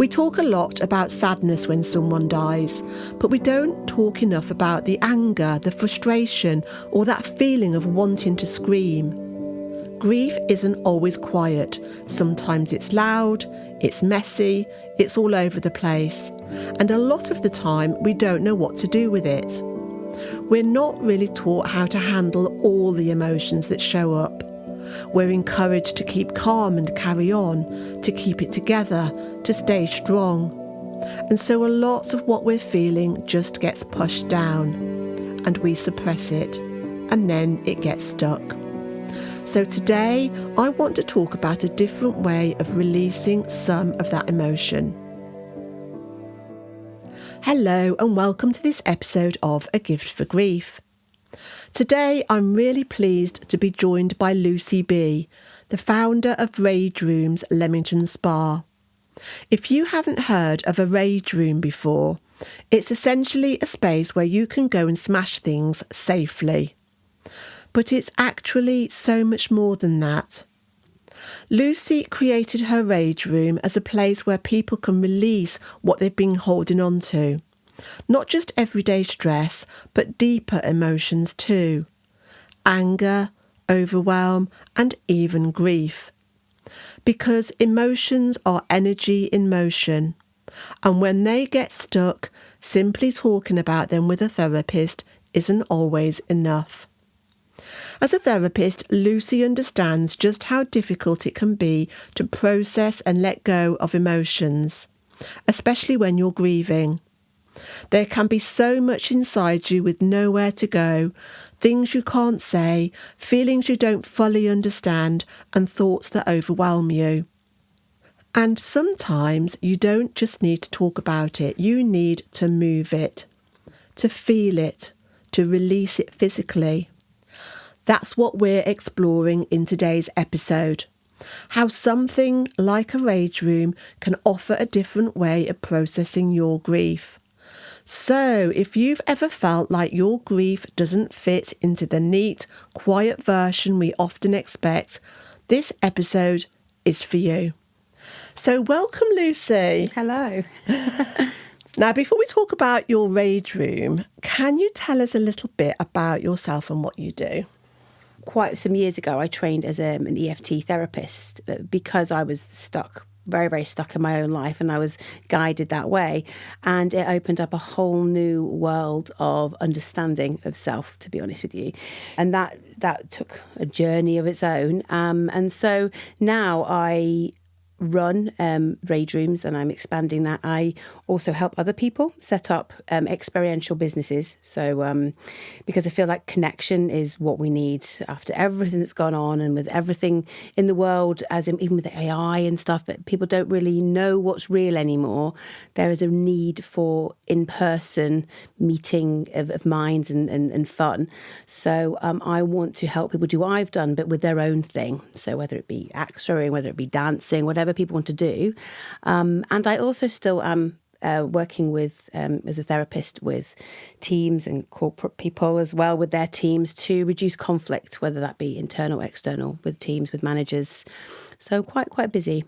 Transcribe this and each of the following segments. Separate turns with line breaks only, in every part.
We talk a lot about sadness when someone dies, but we don't talk enough about the anger, the frustration, or that feeling of wanting to scream. Grief isn't always quiet. Sometimes it's loud, it's messy, it's all over the place. And a lot of the time, we don't know what to do with it. We're not really taught how to handle all the emotions that show up. We're encouraged to keep calm and carry on, to keep it together, to stay strong. And so a lot of what we're feeling just gets pushed down, and we suppress it, and then it gets stuck. So today, I want to talk about a different way of releasing some of that emotion. Hello and welcome to this episode of A Gift for Grief. Today, I'm really pleased to be joined by Lucy B, the founder of Rage Rooms Leamington Spa. If you haven't heard of a rage room before, it's essentially a space where you can go and smash things safely. But it's actually so much more than that. Lucy created her Rage Room as a place where people can release what they've been holding on to. Not just everyday stress, but deeper emotions too. Anger, overwhelm, and even grief. Because emotions are energy in motion. And when they get stuck, simply talking about them with a therapist isn't always enough. As a therapist, Lucy understands just how difficult it can be to process and let go of emotions, especially when you're grieving. There can be so much inside you with nowhere to go, things you can't say, feelings you don't fully understand, and thoughts that overwhelm you. And sometimes you don't just need to talk about it, you need to move it, to feel it, to release it physically. That's what we're exploring in today's episode. How something like a rage room can offer a different way of processing your grief. So, if you've ever felt like your grief doesn't fit into the neat, quiet version we often expect, this episode is for you. So, welcome, Lucy.
Hello.
Now, before we talk about your rage room, can you tell us a little bit about yourself and what you do?
Quite some years ago, I trained as an EFT therapist because I was stuck, very, very stuck in my own life, and I was guided that way. And it opened up a whole new world of understanding of self, to be honest with you. And that took a journey of its own. And so now I run Rage Rooms, and I'm expanding that. I also help other people set up experiential businesses. So because I feel like connection is what we need after everything that's gone on, and with everything in the world, even with the AI and stuff, that people don't really know what's real anymore. There is a need for in-person meeting of minds and fun. So I want to help people do what I've done, but with their own thing. So whether it be acting, whether it be dancing, whatever people want to do. And I also still am working with, as a therapist, with teams and corporate people as well, with their teams, to reduce conflict, whether that be internal, external, with teams, with managers. So quite busy.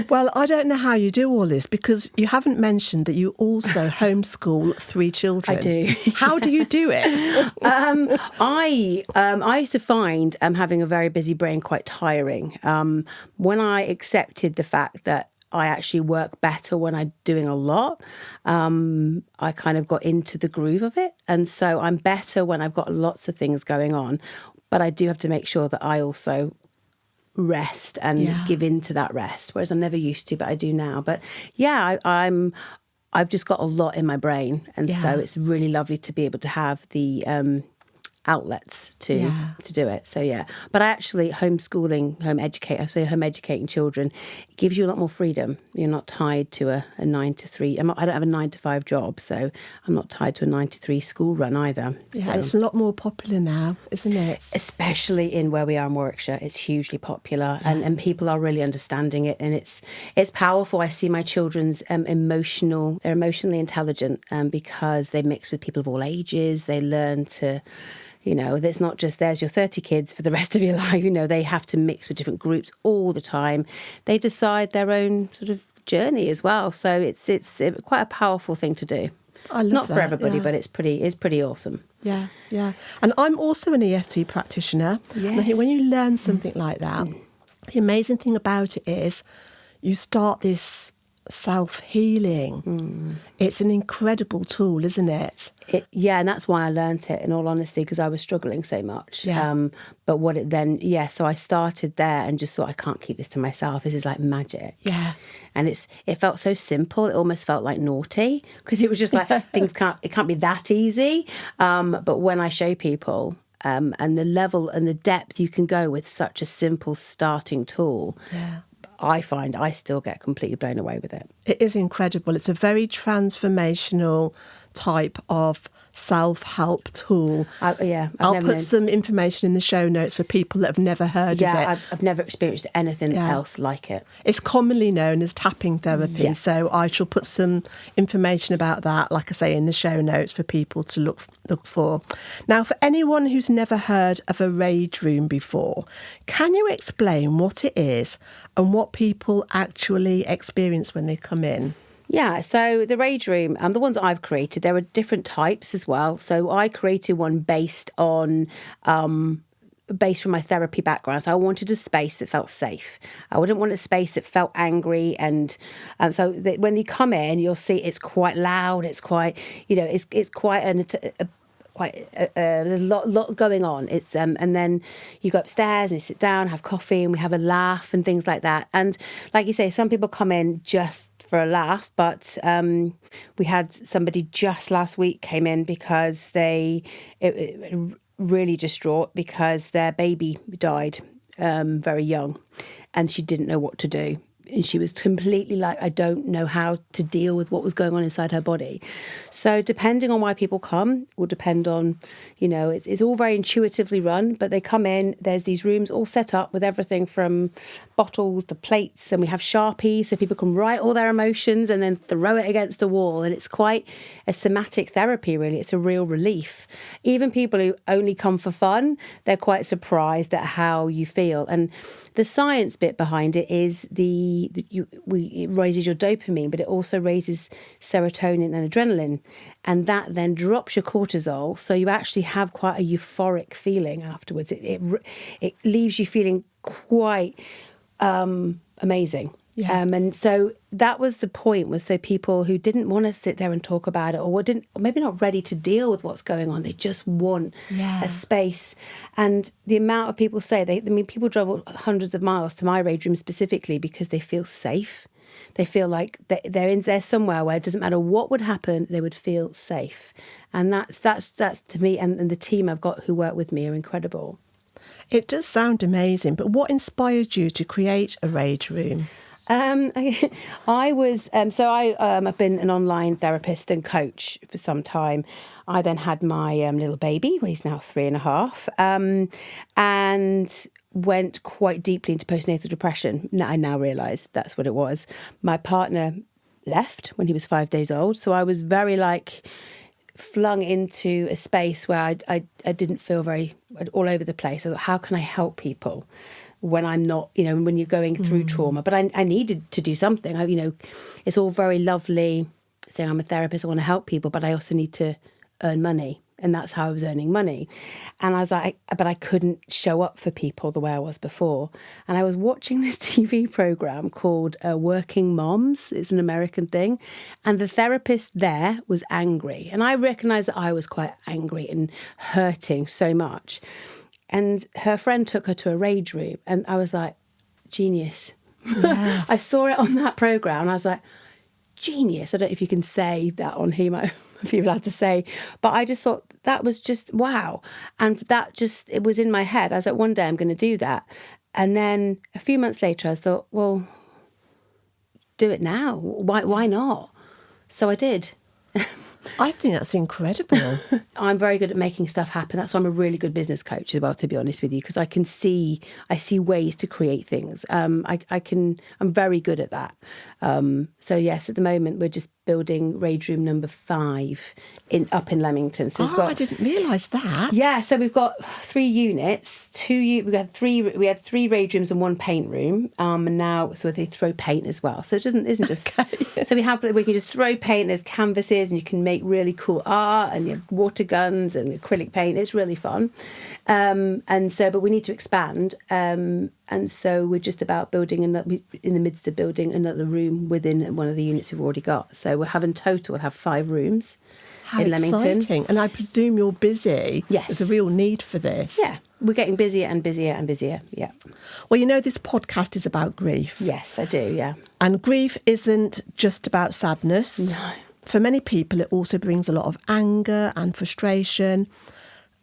Well, I don't know how you do all this, because you haven't mentioned that you also homeschool 3 children.
I do.
How do you do it?
I used to find having a very busy brain quite tiring. When I accepted the fact that I actually work better when I'm doing a lot, I kind of got into the groove of it. And so I'm better when I've got lots of things going on. But I do have to make sure that I also rest and give in to that rest, whereas I never used to, but I do now. But yeah, I've just got a lot in my brain. And so it's really lovely to be able to have the outlets to do it. So yeah, but I actually home educating children, it gives you a lot more freedom. You're not tied to a 9 to 3. I don't have a 9 to 5 job, so I'm not tied to a 9 to 3 school run either.
Yeah,
so,
it's a lot more popular now, isn't it?
Especially in where we are in Warwickshire, it's hugely popular, and people are really understanding it, and it's powerful. I see my children's they're emotionally intelligent, because they mix with people of all ages. They learn to, it's not just there's your 30 kids for the rest of your life. They have to mix with different groups all the time. They decide their own sort of journey as well. So it's quite a powerful thing to do.
I love
It's not
that,
for everybody,
yeah.
but it's pretty awesome.
Yeah, yeah. And I'm also an EFT practitioner. And I think
Yes.
when you learn something like that, the amazing thing about it is you start this self-healing. It's an incredible tool, isn't it?
Yeah, and that's why I learnt it, in all honesty, because I was struggling so much.
Yeah.
But what it then, so I started there and just thought, I can't keep this to myself. This is like magic.
Yeah.
And it felt so simple. It almost felt like naughty, because it was just like it can't be that easy. But when I show people and the level and the depth you can go with such a simple starting tool,
Yeah.
I find I still get completely blown away with it.
It is incredible. It's a very transformational type of self-help tool. I'll put some information in the show notes for people that have never heard of it.
Yeah, I've never experienced anything else like it.
It's commonly known as tapping therapy, so I shall put some information about that, like I say, in the show notes for people to look for. Now, for anyone who's never heard of a Rage Room before, can you explain what it is and what people actually experience when they come in?
Yeah, so the Rage Room, the ones I've created, there are different types as well. So I created one based from my therapy background. So I wanted a space that felt safe. I wouldn't want a space that felt angry. And when you come in, you'll see it's quite loud. It's quite, it's quite there's a lot going on. It's and then you go upstairs and you sit down, have coffee, and we have a laugh and things like that. And like you say, some people come in just for a laugh, but we had somebody just last week came in because really distraught because their baby died very young, and she didn't know what to do. And she was completely like, I don't know how to deal with what was going on inside her body. So depending on why people come will depend on, it's all very intuitively run, but they come in, there's these rooms all set up with everything from bottles to plates, and we have Sharpies so people can write all their emotions and then throw it against a wall. And it's quite a somatic therapy, really. It's a real relief. Even people who only come for fun, they're quite surprised at how you feel. And the science bit behind it is it raises your dopamine, but it also raises serotonin and adrenaline, and that then drops your cortisol. So you actually have quite a euphoric feeling afterwards. It leaves you feeling quite amazing. Yeah. And so that was the point, was so people who didn't want to sit there and talk about it, or maybe not ready to deal with what's going on, they just want a space. And the amount of people say, people travel hundreds of miles to my Rage Room specifically because they feel safe. They feel like they're there somewhere where it doesn't matter what would happen, they would feel safe. And that's to me, and the team I've got who work with me are incredible.
It does sound amazing, but what inspired you to create a Rage Room?
I was I've been an online therapist and coach for some time. I then had my little baby, he's now 3.5, and went quite deeply into postnatal depression. I now realise that's what it was. My partner left when he was 5 days old, so I was very flung into a space where I didn't feel very all over the place. I thought, how can I help people when I'm not, when you're going through trauma? But I needed to do something. It's all very lovely saying I'm a therapist, I want to help people, but I also need to earn money. And that's how I was earning money. And I was like, but I couldn't show up for people the way I was before. And I was watching this TV program called Working Moms. It's an American thing. And the therapist there was angry. And I recognised that I was quite angry and hurting so much. And her friend took her to a Rage Room. And I was like, genius. Yes. I saw it on that program. And I was like, genius. I don't know if you can say that on here, if you're allowed to say, but I just thought that was just wow. And it was in my head. I was like, one day I'm going to do that. And then a few months later, I thought, well, do it now. Why not? So I did.
I think that's incredible.
I'm very good at making stuff happen. That's why I'm a really good business coach as well, to be honest with you, because I see ways to create things. I'm very good at that. So yes, at the moment we're just building Rage Room number 5 up in Leamington. So we've got,
I didn't realise that.
Yeah, so we've got 3 units. We had 3 Rage Rooms and 1 paint room. And now they throw paint as well. So it isn't just so we can just throw paint. There's canvases and you can make really cool art, and you have water guns and acrylic paint. It's really fun. But we need to expand. And so we're just about in the midst of building another room within one of the units we've already got. So we'll have 5 rooms.
How
in Leamington.
Exciting. And I presume you're busy.
Yes.
There's a real need for this.
Yeah. We're getting busier and busier and busier. Yeah.
Well, this podcast is about grief.
Yes, I do. Yeah.
And grief isn't just about sadness.
No.
For many people, it also brings a lot of anger and frustration.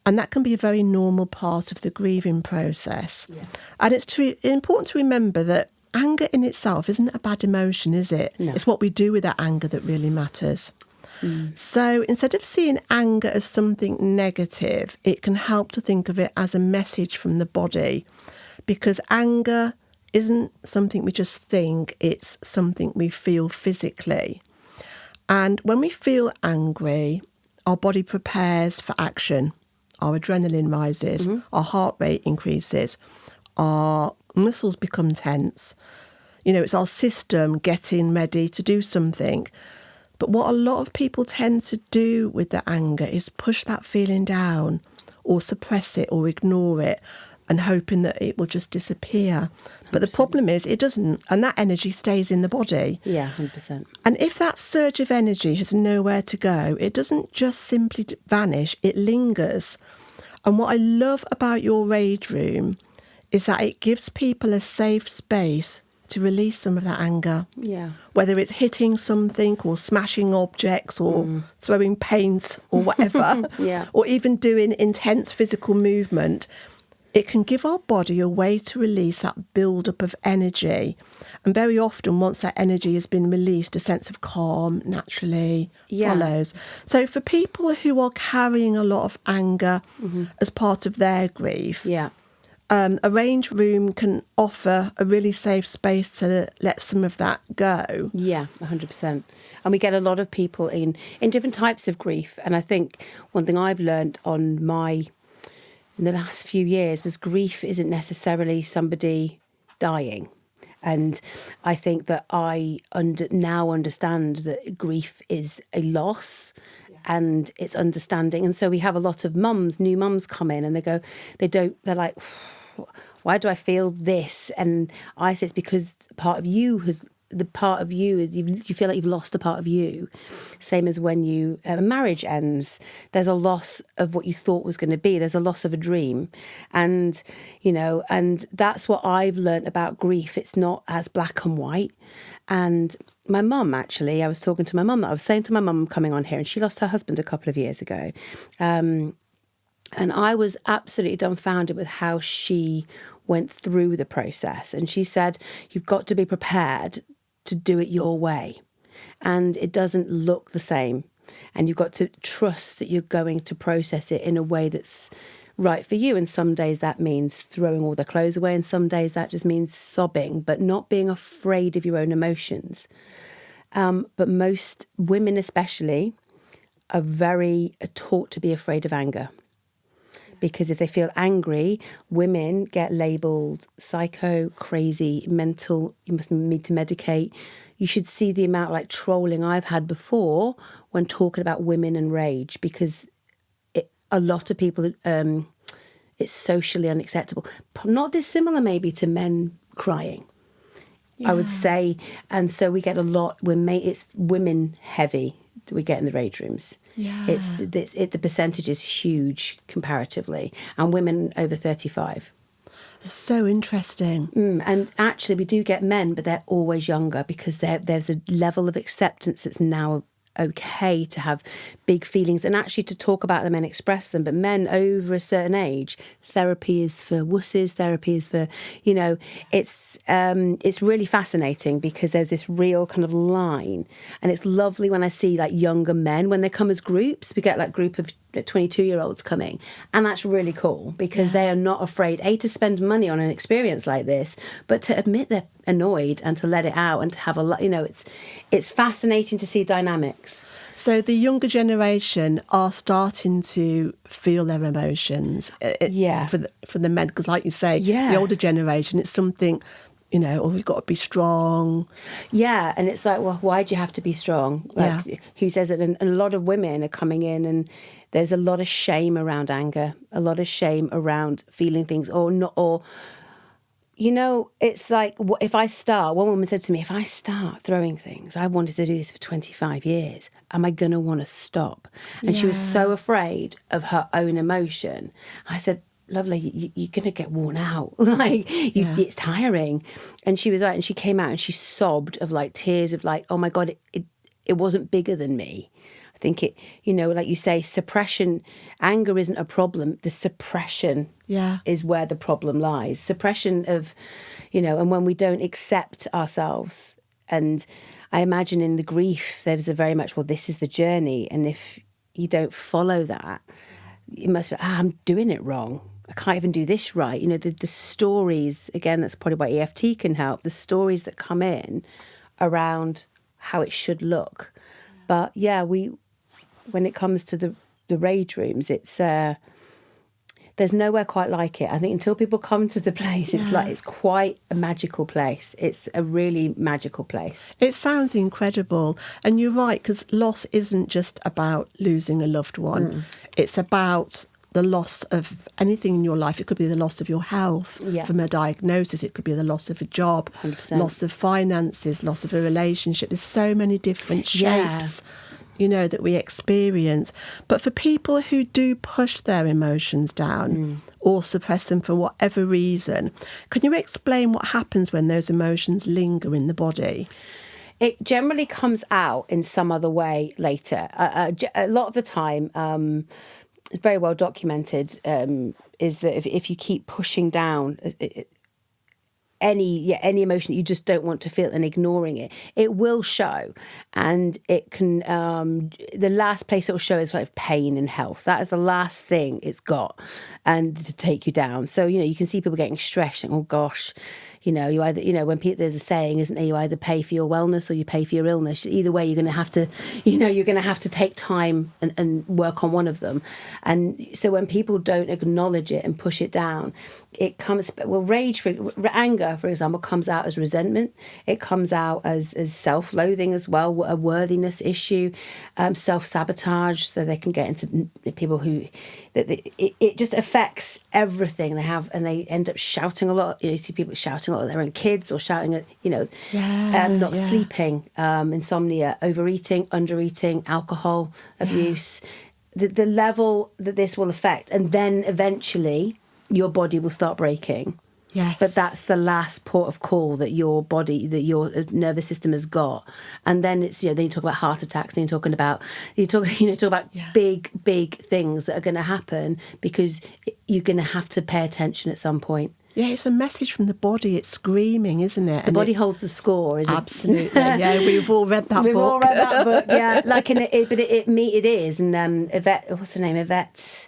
And that can be a very normal part of the grieving process. Yeah. And it's important to remember that anger in itself isn't a bad emotion, is it?
No.
It's what we do with that anger that really matters. So instead of seeing anger as something negative, it can help to think of it as a message from the body, because anger isn't something we just think, it's something we feel physically. And when we feel angry, our body prepares for action. Our adrenaline rises, our heart rate increases, our muscles become tense. It's our system getting ready to do something. But what a lot of people tend to do with their anger is push that feeling down or suppress it or ignore it and hoping that it will just disappear. 100%. But the problem is it doesn't, and that energy stays in the body.
Yeah, 100%.
And if that surge of energy has nowhere to go, it doesn't just simply vanish, it lingers. And what I love about your Rage Room is that it gives people a safe space to release some of that anger.
Yeah.
Whether it's hitting something or smashing objects or throwing paint or whatever,
Yeah.
or even doing intense physical movement, it can give our body a way to release that build-up of energy. And very often, once that energy has been released, a sense of calm naturally follows. So for people who are carrying a lot of anger as part of their grief, a Rage Room can offer a really safe space to let some of that go.
Yeah, 100%. And we get a lot of people in different types of grief. And I think one thing I've learned in the last few years was grief isn't necessarily somebody dying. And I think that I now understand that grief is a loss. And it's understanding. And so we have a lot of new mums come in and they're like, why do I feel this? And I say it's because the part of you is you feel like you've lost a part of you. Same as when a marriage ends, there's a loss of what you thought was going to be. There's a loss of a dream. And, and that's what I've learned about grief. It's not as black and white. And my mum, actually, I was talking to my mum. I was saying to my mum coming on here, and she lost her husband a couple of years ago. And I was absolutely dumbfounded with how she went through the process. And she said, you've got to be prepared to do it your way. And it doesn't look the same. And you've got to trust that you're going to process it in a way that's right for you. And some days that means throwing all the clothes away. And some days that just means sobbing, but not being afraid of your own emotions. But most women especially are taught to be afraid of anger. Because if they feel angry, women get labelled psycho, crazy, mental, you must need to medicate. You should see the amount of trolling I've had before when talking about women and rage, because a lot of people, it's socially unacceptable. Not dissimilar maybe to men crying, I would say. And so we get a lot, it's women heavy that we get in the Rage Rooms.
Yeah.
The percentage is huge comparatively, and women over 35.
So interesting.
And actually we do get men, but they're always younger because there's a level of acceptance that's now okay to have big feelings and actually to talk about them and express them. But men over a certain age, therapy is for wusses, therapy is for, it's really fascinating because there's this real kind of line. And it's lovely when I see younger men, when they come as groups, we get group of 22-year-olds coming, and that's really cool because they are not afraid to spend money on an experience like this, but to admit they're annoyed and to let it out and to have it's fascinating to see dynamics.
So the younger generation are starting to feel their emotions. For the men, because like you say, the older generation, it's something, we've got to be strong.
Yeah, and it's like, well, why do you have to be strong? Like, who says it? And a lot of women are coming in, and there's a lot of shame around anger, a lot of shame around feeling things or not, or... it's like, one woman said to me, if I start throwing things, I wanted to do this for 25 years, am I going to want to stop? And she was so afraid of her own emotion. I said, lovely, you're going to get worn out. It's tiring. And she was right. And she came out and she sobbed of like tears of like, oh my God, it wasn't bigger than me. I think it, like you say, suppression, anger isn't a problem. The suppression is where the problem lies. Suppression of, and when we don't accept ourselves. And I imagine in the grief, there's a very much, well, this is the journey. And if you don't follow that, it must be, I'm doing it wrong. I can't even do this right. The stories, again, that's probably why EFT can help, the stories that come in around how it should look. But when it comes to the rage rooms, it's there's nowhere quite like it. I think until people come to the place, it's quite a magical place. It's a really magical place.
It sounds incredible. And you're right, because loss isn't just about losing a loved one. It's about the loss of anything in your life. It could be the loss of your health from a diagnosis. It could be the loss of a job,
100%.
Loss of finances, loss of a relationship. There's so many different shapes, that we experience. But for people who do push their emotions down or suppress them for whatever reason, can you explain what happens when those emotions linger in the body?
It generally comes out in some other way later. A lot of the time, it's very well documented, is that if you keep pushing down any emotion that you just don't want to feel and ignoring it, it will show. And it can, the last place it will show is like pain and health. That is the last thing it's got, and to take you down. So, you can see people getting stressed and, oh gosh, you either, when people, there's a saying, isn't there, you either pay for your wellness or you pay for your illness. Either way, you're going to have to, you're going to have to take time and work on one of them. And so when people don't acknowledge it and push it down, it comes, anger, for example, comes out as resentment. It comes out as self-loathing as well, a worthiness issue, self-sabotage. So they can get into people who, it just affects everything they have, and they end up shouting a lot. You see people shouting a lot at their own kids, or shouting at, not sleeping, insomnia, overeating, undereating, alcohol abuse. The level that this will affect, and then eventually your body will start breaking.
Yes.
But that's the last port of call that your body, that your nervous system has got. And then it's, then you talk about heart attacks, then talk about big things that are going to happen, because you're going to have to pay attention at some point.
Yeah, it's a message from the body. It's screaming, isn't it?
The body holds the score, isn't it?
Absolutely. Yeah, we've all read that book.
We've all read that book, yeah. It is. And Yvette, what's her name? Yvette...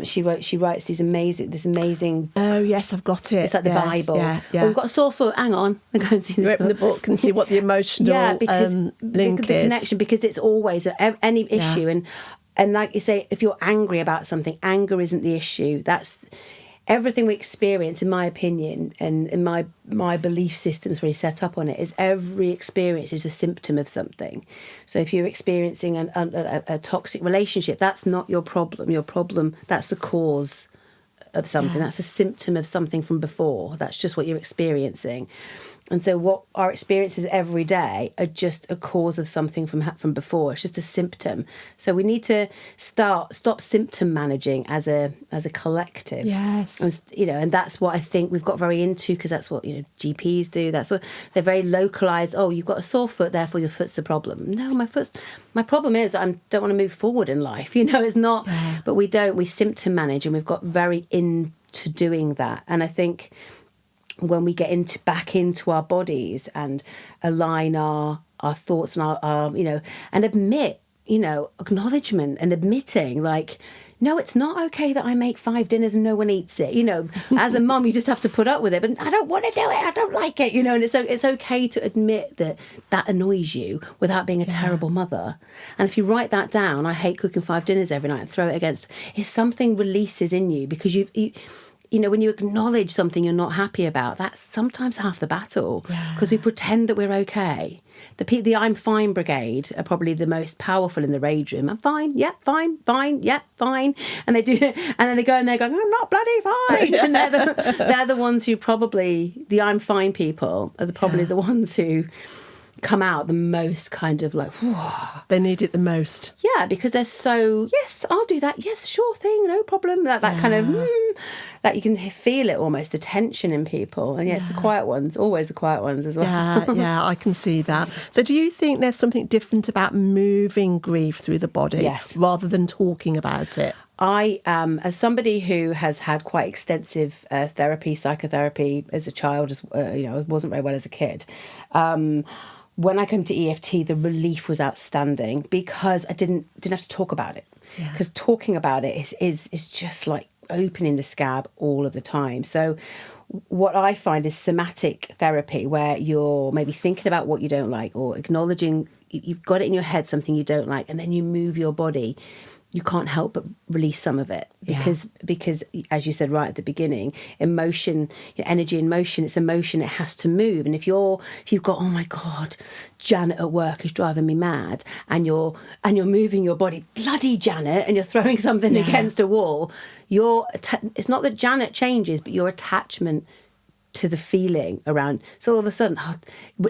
She writes this amazing.
Oh yes, I've got it.
It's like the Bible.
Yeah.
Oh, we've got a sore foot. Hang on, I'm going to see this.
Open the book and see what the emotional
because
link
the
is.
Connection, because it's always any issue, and like you say, if you're angry about something, anger isn't the issue. That's everything we experience, in my opinion, and in my belief systems really set up on it, is every experience is a symptom of something. So if you're experiencing a toxic relationship, that's not your problem. Your problem, that's the cause of something. Yeah. That's a symptom of something from before. That's just what you're experiencing. And so what our experiences every day are just a cause of something from before. It's just a symptom. So we need to stop symptom managing as a collective.
Yes.
And that's what I think we've got very into, because that's what GPs do. That's what they're very localized. Oh, you've got a sore foot, therefore your foot's the problem. No, my problem is I don't want to move forward in life. It's not. Yeah. But we symptom manage, and we've got very into doing that. And I think when we get back into our bodies and align our thoughts and our and admit, acknowledgement and admitting, like, no, it's not okay that I make 5 dinners and no one eats it. As a mum, you just have to put up with it. But I don't want to do it. I don't like it. And it's okay to admit that annoys you without being a terrible mother. And if you write that down, I hate cooking 5 dinners every night, and throw it against, if something releases in you because you when you acknowledge something you're not happy about, that's sometimes half the battle, because we pretend that we're okay. The I'm fine brigade are probably the most powerful in the rage room. I'm fine, yep, fine, yep, fine. And they do, and then they go and they're going, I'm not bloody fine. And they're the ones who probably, the I'm fine people are probably the ones who come out the most kind of like, whoa.
They need it the most.
Yeah, because they're so, yes, I'll do that. Yes, sure thing, no problem. That kind of, that you can feel it almost, the tension in people. And yes, the quiet ones, always the quiet ones as well.
Yeah, I can see that. So do you think there's something different about moving grief through the body rather than talking about it?
I, as somebody who has had quite extensive therapy, psychotherapy as a child, I wasn't very well as a kid. When I came to EFT, the relief was outstanding because I didn't have to talk about it. Because talking about it is just like opening the scab all of the time. So what I find is somatic therapy, where you're maybe thinking about what you don't like, or acknowledging you've got it in your head, something you don't like, and then you move your body. You can't help but release some of it because as you said right at the beginning, emotion, energy in motion, it's emotion, it has to move. And if you've got, oh my God, Janet at work is driving me mad, and you're moving your body, bloody Janet, and you're throwing something against a wall, it's not that Janet changes, but your attachment to the feeling around. So all of a sudden,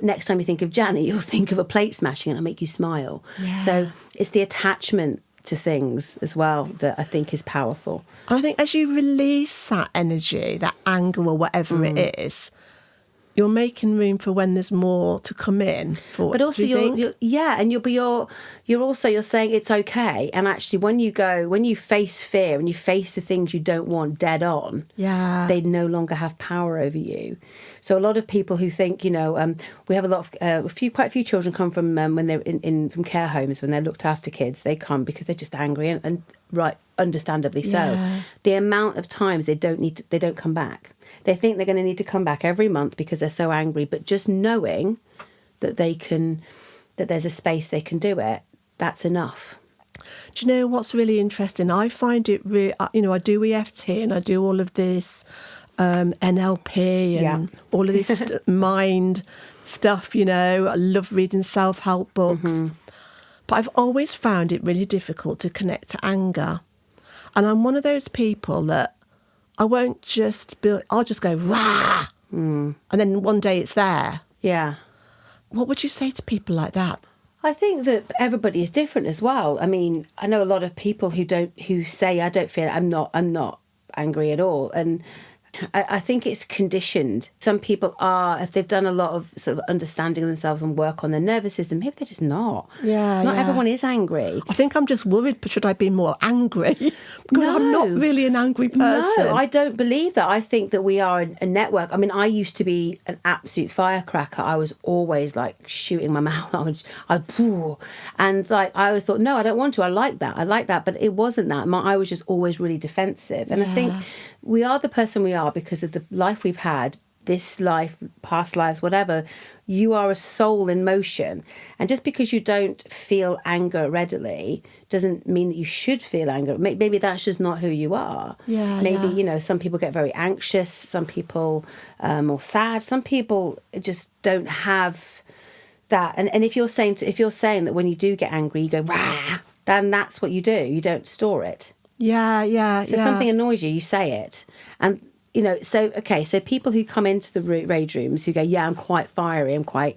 next time you think of Janet, you'll think of a plate smashing and it'll make you smile. So it's the attachment to things as well that I think is powerful.
I think as you release that energy, that anger or whatever it is, you're making room for when there's more to come in.
But also you're saying it's okay. And actually when you face fear and you face the things you don't want dead on, they no longer have power over you. So a lot of people who think, we have a lot of quite a few children come from when they're from care homes, when they're looked after kids, they come because they're just angry and right, understandably so. The amount of times they don't come back. They think they're going to need to come back every month because they're so angry, but just knowing that that there's a space they can do it, that's enough.
Do you know what's really interesting? I find it really, I do EFT and I do all of this NLP and all of this mind stuff, I love reading self-help books. But I've always found it really difficult to connect to anger. And I'm one of those people that I won't I'll just go, rah! And then one day it's there. Yeah. What would you say to people like that?
I think that everybody is different as well. I mean, I know a lot of people who say, I don't feel, I'm not angry at all. And I think it's conditioned. Some people are, if they've done a lot of sort of understanding themselves and work on their nervous system, maybe they're just not. Not everyone is angry.
I think I'm just worried, but should I be more angry? Because I'm not really an angry person.
No, I don't believe that. I think that we are a network. I mean, I used to be an absolute firecracker. I was always like shooting my mouth out. And like, I always thought, no, I don't want to. I like that. But it wasn't that. I was just always really defensive. And I think we are the person we are because of the life we've had, this life, past lives, whatever. You are a soul in motion. And just because you don't feel anger readily doesn't mean that you should feel anger. Maybe that's just not who you are. Maybe, some people get very anxious, some people more sad, some people just don't have that. And if you're saying that when you do get angry, you go, rah, then that's what you do. You don't store it. So something annoys you, you say it. And, so people who come into the rage rooms who go, I'm quite fiery, I'm quite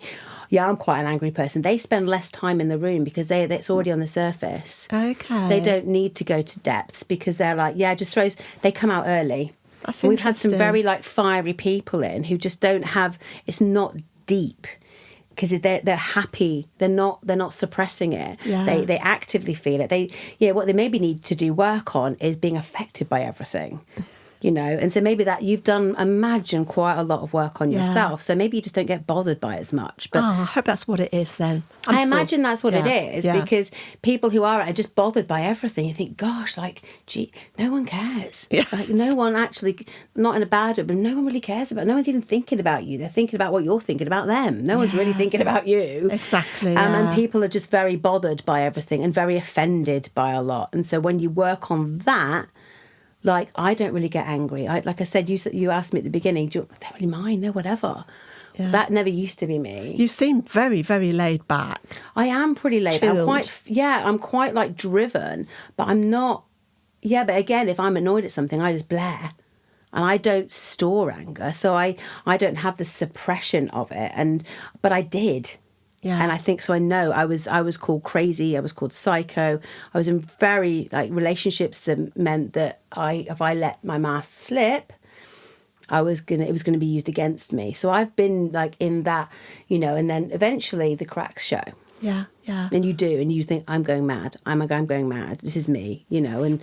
an angry person, they spend less time in the room because it's already on the surface. Okay. They don't need to go to depths because they're like, they come out early.
That's
We've had some very fiery people in who just don't have, it's not deep. Because they're happy, they're not suppressing it. They actively feel it. What they maybe need to do work on is being affected by everything. And so maybe that you've done, imagine, quite a lot of work on yourself. So maybe you just don't get bothered by it as much. But
I hope that's what it is then.
I imagine that's what it is, because people who are just bothered by everything, you think, gosh, like, gee, no one cares.
Yes.
Like, no one actually, not in a bad way, but no one really cares about, no one's even thinking about you. They're thinking about what you're thinking about them. No one's really thinking about you.
Exactly.
And people are just very bothered by everything and very offended by a lot. And so when you work on that, like, I don't really get angry. Like I said, you asked me at the beginning, I don't really mind, no, whatever. Yeah. That never used to be me.
You seem very, very laid back.
I am pretty laid back. I'm quite like driven, but I'm not. Yeah, but again, if I'm annoyed at something, I just blare. And I don't store anger. So I don't have the suppression of it. But I did. Yeah. And I think, so I know I was called crazy. I was called psycho. I was in very relationships that meant that if I let my mask slip, it was going to be used against me. So I've been like in that, and then eventually the cracks show.
Yeah, yeah.
And you do, and you think, I'm going mad. I'm going mad. This is me, and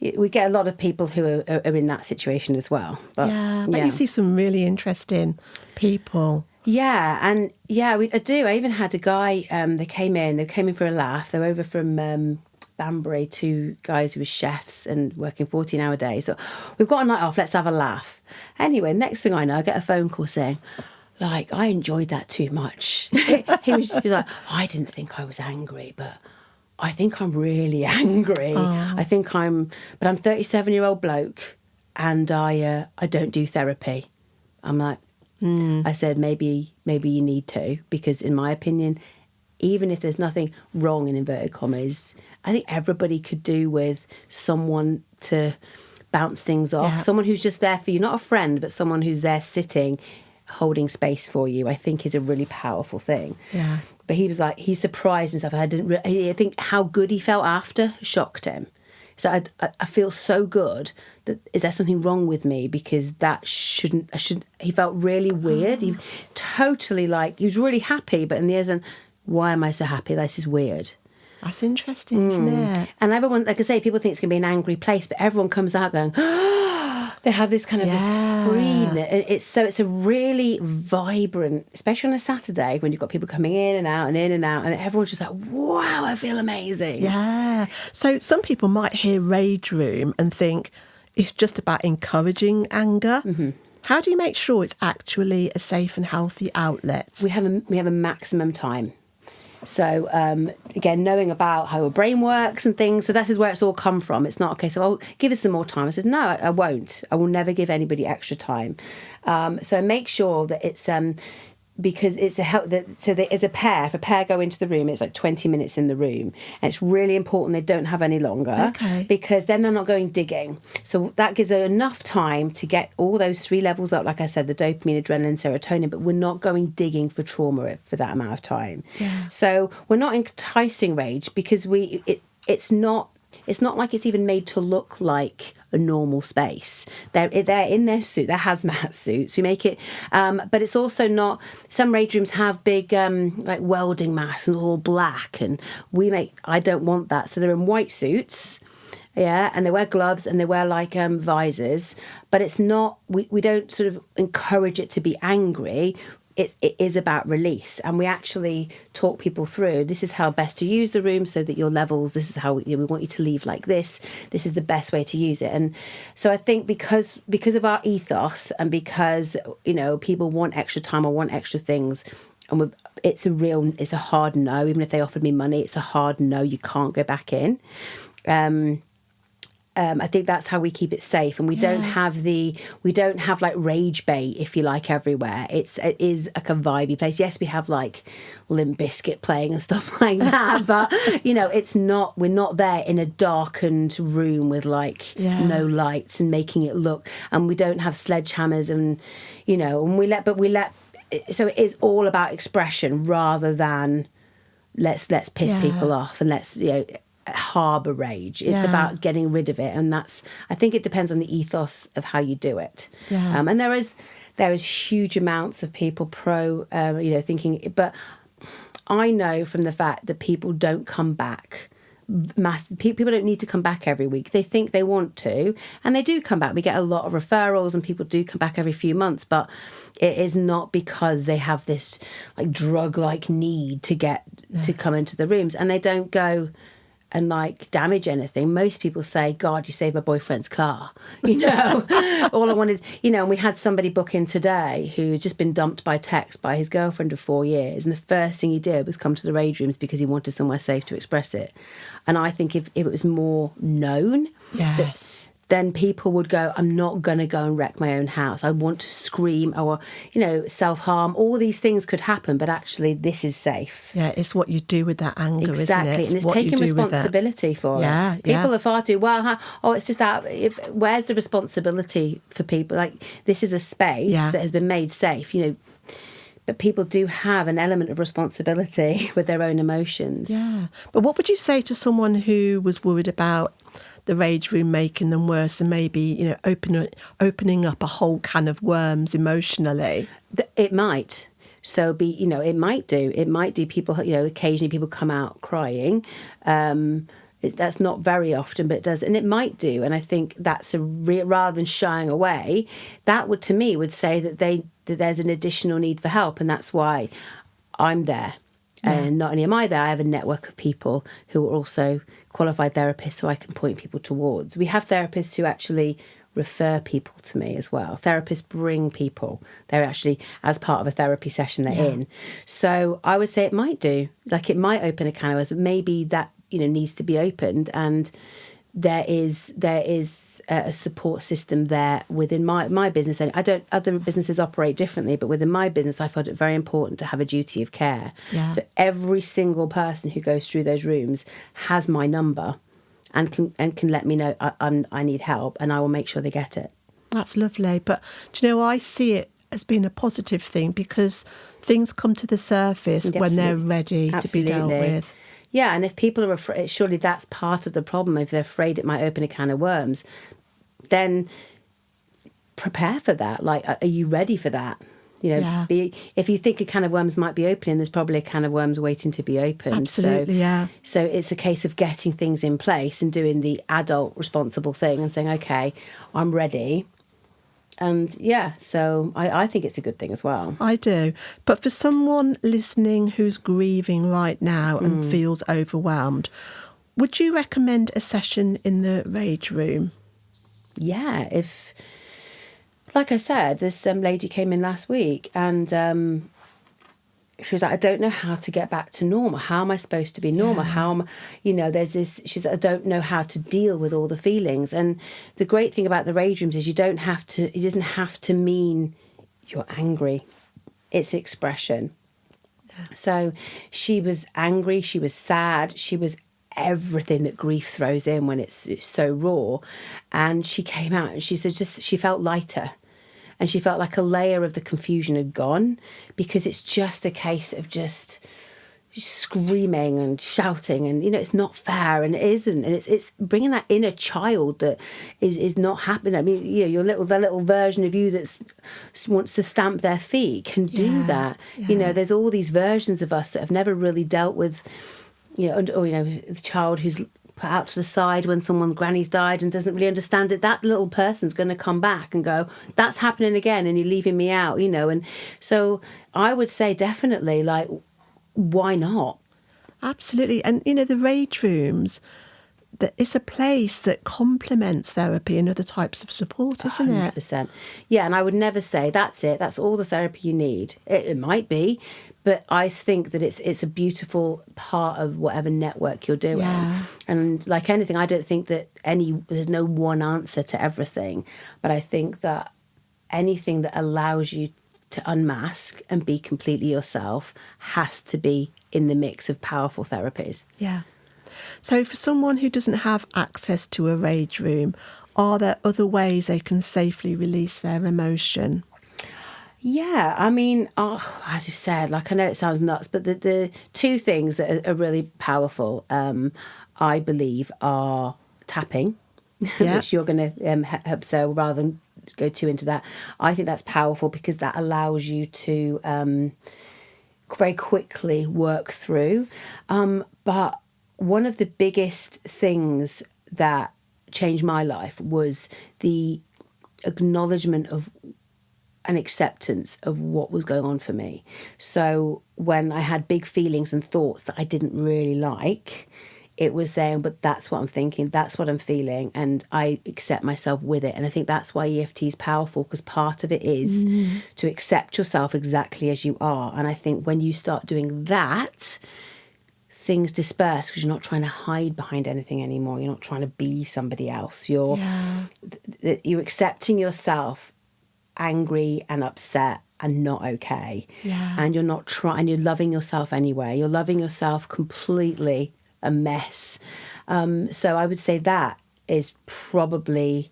we get a lot of people who are in that situation as well. But
you see some really interesting people.
Yeah, and I do. I even had a guy, they came in for a laugh. They were over from Banbury, 2 guys who were chefs and working 14-hour days. So we've got a night off, let's have a laugh. Anyway, next thing I know, I get a phone call saying, like, I enjoyed that too much. he was like, I didn't think I was angry, but I think I'm really angry. Oh. But I'm a 37-year-old bloke and I don't do therapy. I'm like, I said, maybe you need to, because in my opinion, even if there's nothing wrong in inverted commas, I think everybody could do with someone to bounce things off, someone who's just there for you, not a friend, but someone who's there sitting, holding space for you, I think is a really powerful thing. Yeah. But he was like, he surprised himself. I think how good he felt after shocked him. So I feel so good. Is there something wrong with me? Because he felt really weird. He totally he was really happy, but in the end, why am I so happy? This is weird.
That's interesting, isn't it?
And everyone, like I say, people think it's going to be an angry place, but everyone comes out going, they have this kind of this freeness. It's a really vibrant, especially on a Saturday when you've got people coming in and out, and everyone's just like, wow, I feel amazing.
Yeah. So some people might hear Rage Room and think it's just about encouraging anger. Mm-hmm. How do you make sure it's actually a safe and healthy outlet?
We have a maximum time. So, again, knowing about how your brain works and things, so that is where it's all come from. It's not, okay, so give us some more time. I said, no, I won't. I will never give anybody extra time. So make sure that it's... because it's as a pair, if a pair go into the room, it's like 20 minutes in the room. And it's really important they don't have any longer, because then they're not going digging. So that gives her enough time to get all those 3 levels up, like I said, the dopamine, adrenaline, serotonin, but we're not going digging for trauma for that amount of time. Yeah. So we're not enticing rage, because it's not like it's even made to look like a normal space. They're in their suit, their hazmat suits. We make it, but it's also not. Some rage rooms have big like welding masks and all black, and I don't want that. So they're in white suits, and they wear gloves and they wear like visors. But it's not. We don't sort of encourage it to be angry. It is about release, and we actually talk people through, this is how best to use the room so that your levels, this is how we want you to leave like this is the best way to use it. And so I think because of our ethos, and because people want extra time or want extra things, and it's a hard no. Even if they offered me money, it's a hard no. You can't go back in. I think that's how we keep it safe, and we don't have like rage bait, if you like, everywhere. It is like a vibey place. Yes, we have like Limp Bizkit playing and stuff like that, but it's not. We're not there in a darkened room with no lights and making it look. And we don't have sledgehammers, and and we let. So it is all about expression rather than let's piss people off and let's harbour rage. It's about getting rid of it, and I think it depends on the ethos of how you do it. And there is huge amounts of people thinking, but I know from the fact that people don't come back people don't need to come back every week. They think they want to, and they do come back. We get a lot of referrals, and people do come back every few months, but it is not because they have this like drug-like need to get to come into the rooms, and they don't go and like damage anything. Most people say, God, you saved my boyfriend's car. All I wanted, and we had somebody book in today who had just been dumped by text by his girlfriend of 4 years. And the first thing he did was come to the Rage Rooms because he wanted somewhere safe to express it. And I think if it was more known, then people would go, I'm not going to go and wreck my own house. I want to scream or, self-harm. All these things could happen, but actually this is safe.
Yeah, it's what you do with that anger,
exactly.
isn't it?
And it's taking responsibility for it. People are far too, it's just that, where's the responsibility for people? Like, this is a space that has been made safe, but people do have an element of responsibility with their own emotions.
Yeah. But what would you say to someone who was worried about the Rage Room making them worse and maybe, opening up a whole can of worms emotionally?
It might. So it might do. People, occasionally people come out crying. That's not very often, but it does. And it might do. And I think that's rather than shying away, that would, to me, would say that there's an additional need for help. And that's why I'm there. Yeah. And not only am I there, I have a network of people who are also qualified therapists who I can point people towards. We have therapists who actually refer people to me as well. Therapists bring people. They're actually, as part of a therapy session, they're in. So I would say it might do. Like, it might open a can of worms, but maybe that, needs to be opened. And there is a support system there within my business. And other businesses operate differently, but within my business, I felt it very important to have a duty of care. Yeah. So every single person who goes through those rooms has my number and can let me know I need help, and I will make sure they get it.
That's lovely. But I see it as being a positive thing because things come to the surface when they're ready to be dealt with.
Yeah, and if people are afraid, surely that's part of the problem. If they're afraid it might open a can of worms, then prepare for that. Like, are you ready for that? If you think a can of worms might be opening, there's probably a can of worms waiting to be opened.
Absolutely,
So it's a case of getting things in place and doing the adult responsible thing and saying, okay, I'm ready. And so I think it's a good thing as well.
I do. But for someone listening who's grieving right now and feels overwhelmed, would you recommend a session in the Rage Room?
Yeah, like I said, this lady came in last week and she was like, I don't know how to get back to normal. How am I supposed to be normal? How am I, there's this, she's like, I don't know how to deal with all the feelings. And the great thing about the Rage Rooms is it doesn't have to mean you're angry. It's expression. Yeah. So she was angry, she was sad, she was everything that grief throws in when it's so raw. And she came out and she said she felt lighter. And she felt like a layer of the confusion had gone because it's just a case of just screaming and shouting and, it's not fair and it isn't. And it's bringing that inner child that is not happening. I mean, the little version of you that wants to stamp their feet can do that. Yeah. There's all these versions of us that have never really dealt with, the child who's put out to the side when granny's died and doesn't really understand it. That little person's going to come back and go, that's happening again and you're leaving me out, and so I would say definitely, like, why not?
Absolutely. And the Rage Rooms, it's a place that complements therapy and other types of support, isn't
100%. It? Yeah, and I would never say that's it, that's all the therapy you need. It might be, but I think that it's a beautiful part of whatever network you're doing. Yeah. And like anything, I don't think that there's no one answer to everything, but I think that anything that allows you to unmask and be completely yourself has to be in the mix of powerful therapies.
Yeah. So for someone who doesn't have access to a Rage Room, are there other ways they can safely release their emotion?
Yeah, I mean, as you said, like, I know it sounds nuts, but the two things that are really powerful, I believe, are tapping, which you're going to help. So rather than go too into that, I think that's powerful because that allows you to very quickly work through. But one of the biggest things that changed my life was the acknowledgement of an acceptance of what was going on for me. So when I had big feelings and thoughts that I didn't really like, it was saying, but that's what I'm thinking, that's what I'm feeling, and I accept myself with it. And I think that's why EFT is powerful, because part of it is to accept yourself exactly as you are. And I think when you start doing that, things disperse, because you're not trying to hide behind anything anymore. You're not trying to be somebody else. You're accepting yourself angry and upset and not okay. And you're not trying, you're loving yourself anyway. You're loving yourself completely a mess. So I would say that is probably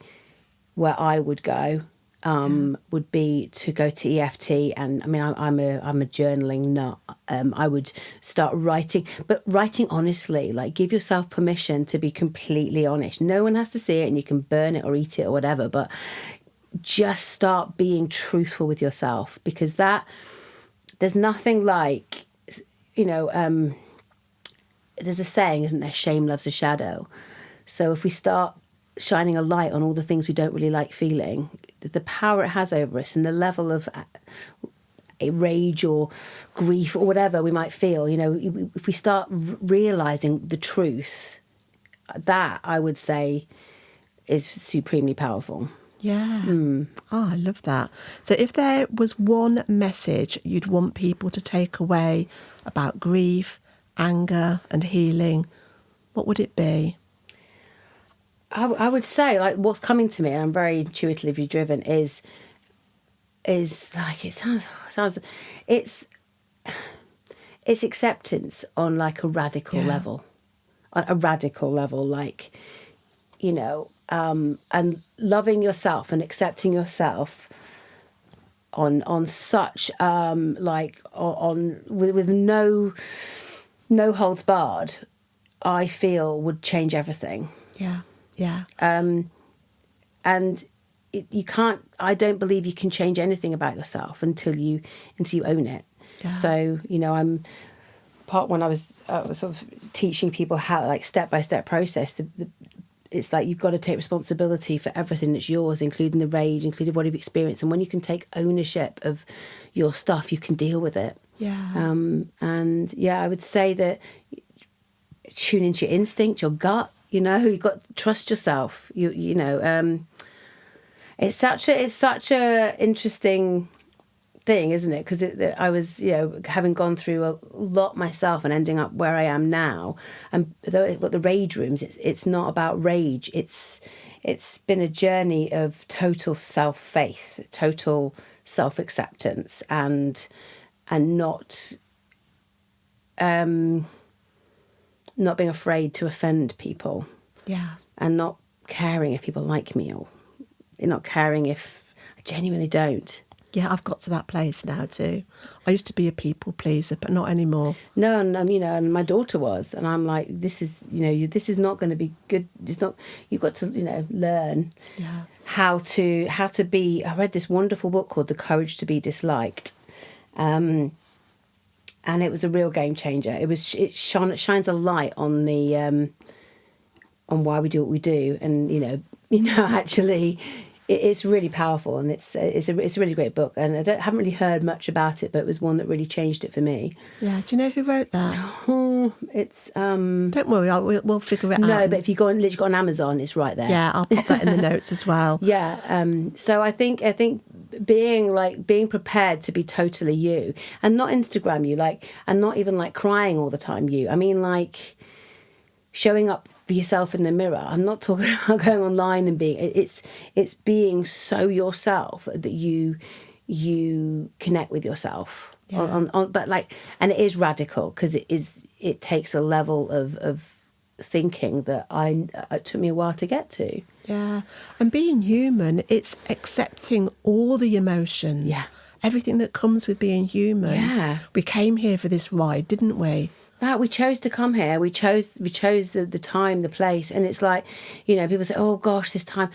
where I would go. Would be to go to EFT, and I mean I'm a journaling nut. I would start writing, but writing honestly. Like, give yourself permission to be completely honest. No one has to see it, and you can burn it or eat it or whatever. But just start being truthful with yourself, because there's nothing like, there's a saying, isn't there? Shame loves a shadow. So if we start shining a light on all the things we don't really like feeling, the power it has over us, and the level of rage or grief or whatever we might feel, if we start realizing the truth, that I would say is supremely powerful.
Yeah. Oh, I love that. So if there was one message you'd want people to take away about grief, anger and healing, what would it be?
I would say, like, what's coming to me, and I'm very intuitively driven, is like, it sounds it's acceptance on like a radical level, like, and loving yourself and accepting yourself on such with no holds barred, I feel would change everything.
Yeah.
And you can't, I don't believe you can change anything about yourself until you own it.
Yeah.
So, I'm when I was sort of teaching people how, like, step-by-step process, it's like you've got to take responsibility for everything that's yours, including the rage, including what you've experienced. And when you can take ownership of your stuff, you can deal with it.
Yeah.
I would say that tune into your instinct, your gut. You've got to trust yourself. It's such a interesting thing, isn't it? Because I was, having gone through a lot myself and ending up where I am now. And though what the Rage Rooms, it's not about rage. It's been a journey of total self-faith, total self-acceptance, and not being afraid to offend people.
Yeah.
And not caring if people like me, or not caring if I genuinely don't.
Yeah, I've got to that place now too. I used to be a people pleaser, but not anymore.
No, and and my daughter was, and I'm like, this is not going to be good. It's not. You've got to learn how to be. I read this wonderful book called The Courage to Be Disliked, and it was a real game changer. It shines a light on the on why we do what we do, and actually. It's really powerful, and it's a really great book, and I haven't really heard much about it, but it was one that really changed it for me.
Yeah, do you know who wrote that?
It's
Don't worry, we'll figure it out.
No, but if you go on Amazon, it's right there.
Yeah, I'll pop that in the notes as well.
Yeah, so I think being prepared to be totally you, and not Instagram you, and not even crying all the time you. I mean, showing up for yourself in the mirror. I'm not talking about going online and being. It's being so yourself that you connect with yourself. Yeah. And it is radical, because it takes a level of thinking that it took me a while to get to.
Yeah, and being human, it's accepting all the emotions.
Yeah.
Everything that comes with being human. Yeah. We came here for this ride, didn't we?
That we chose to come here. We chose the time, the place, and it's people say, "Oh gosh, this time."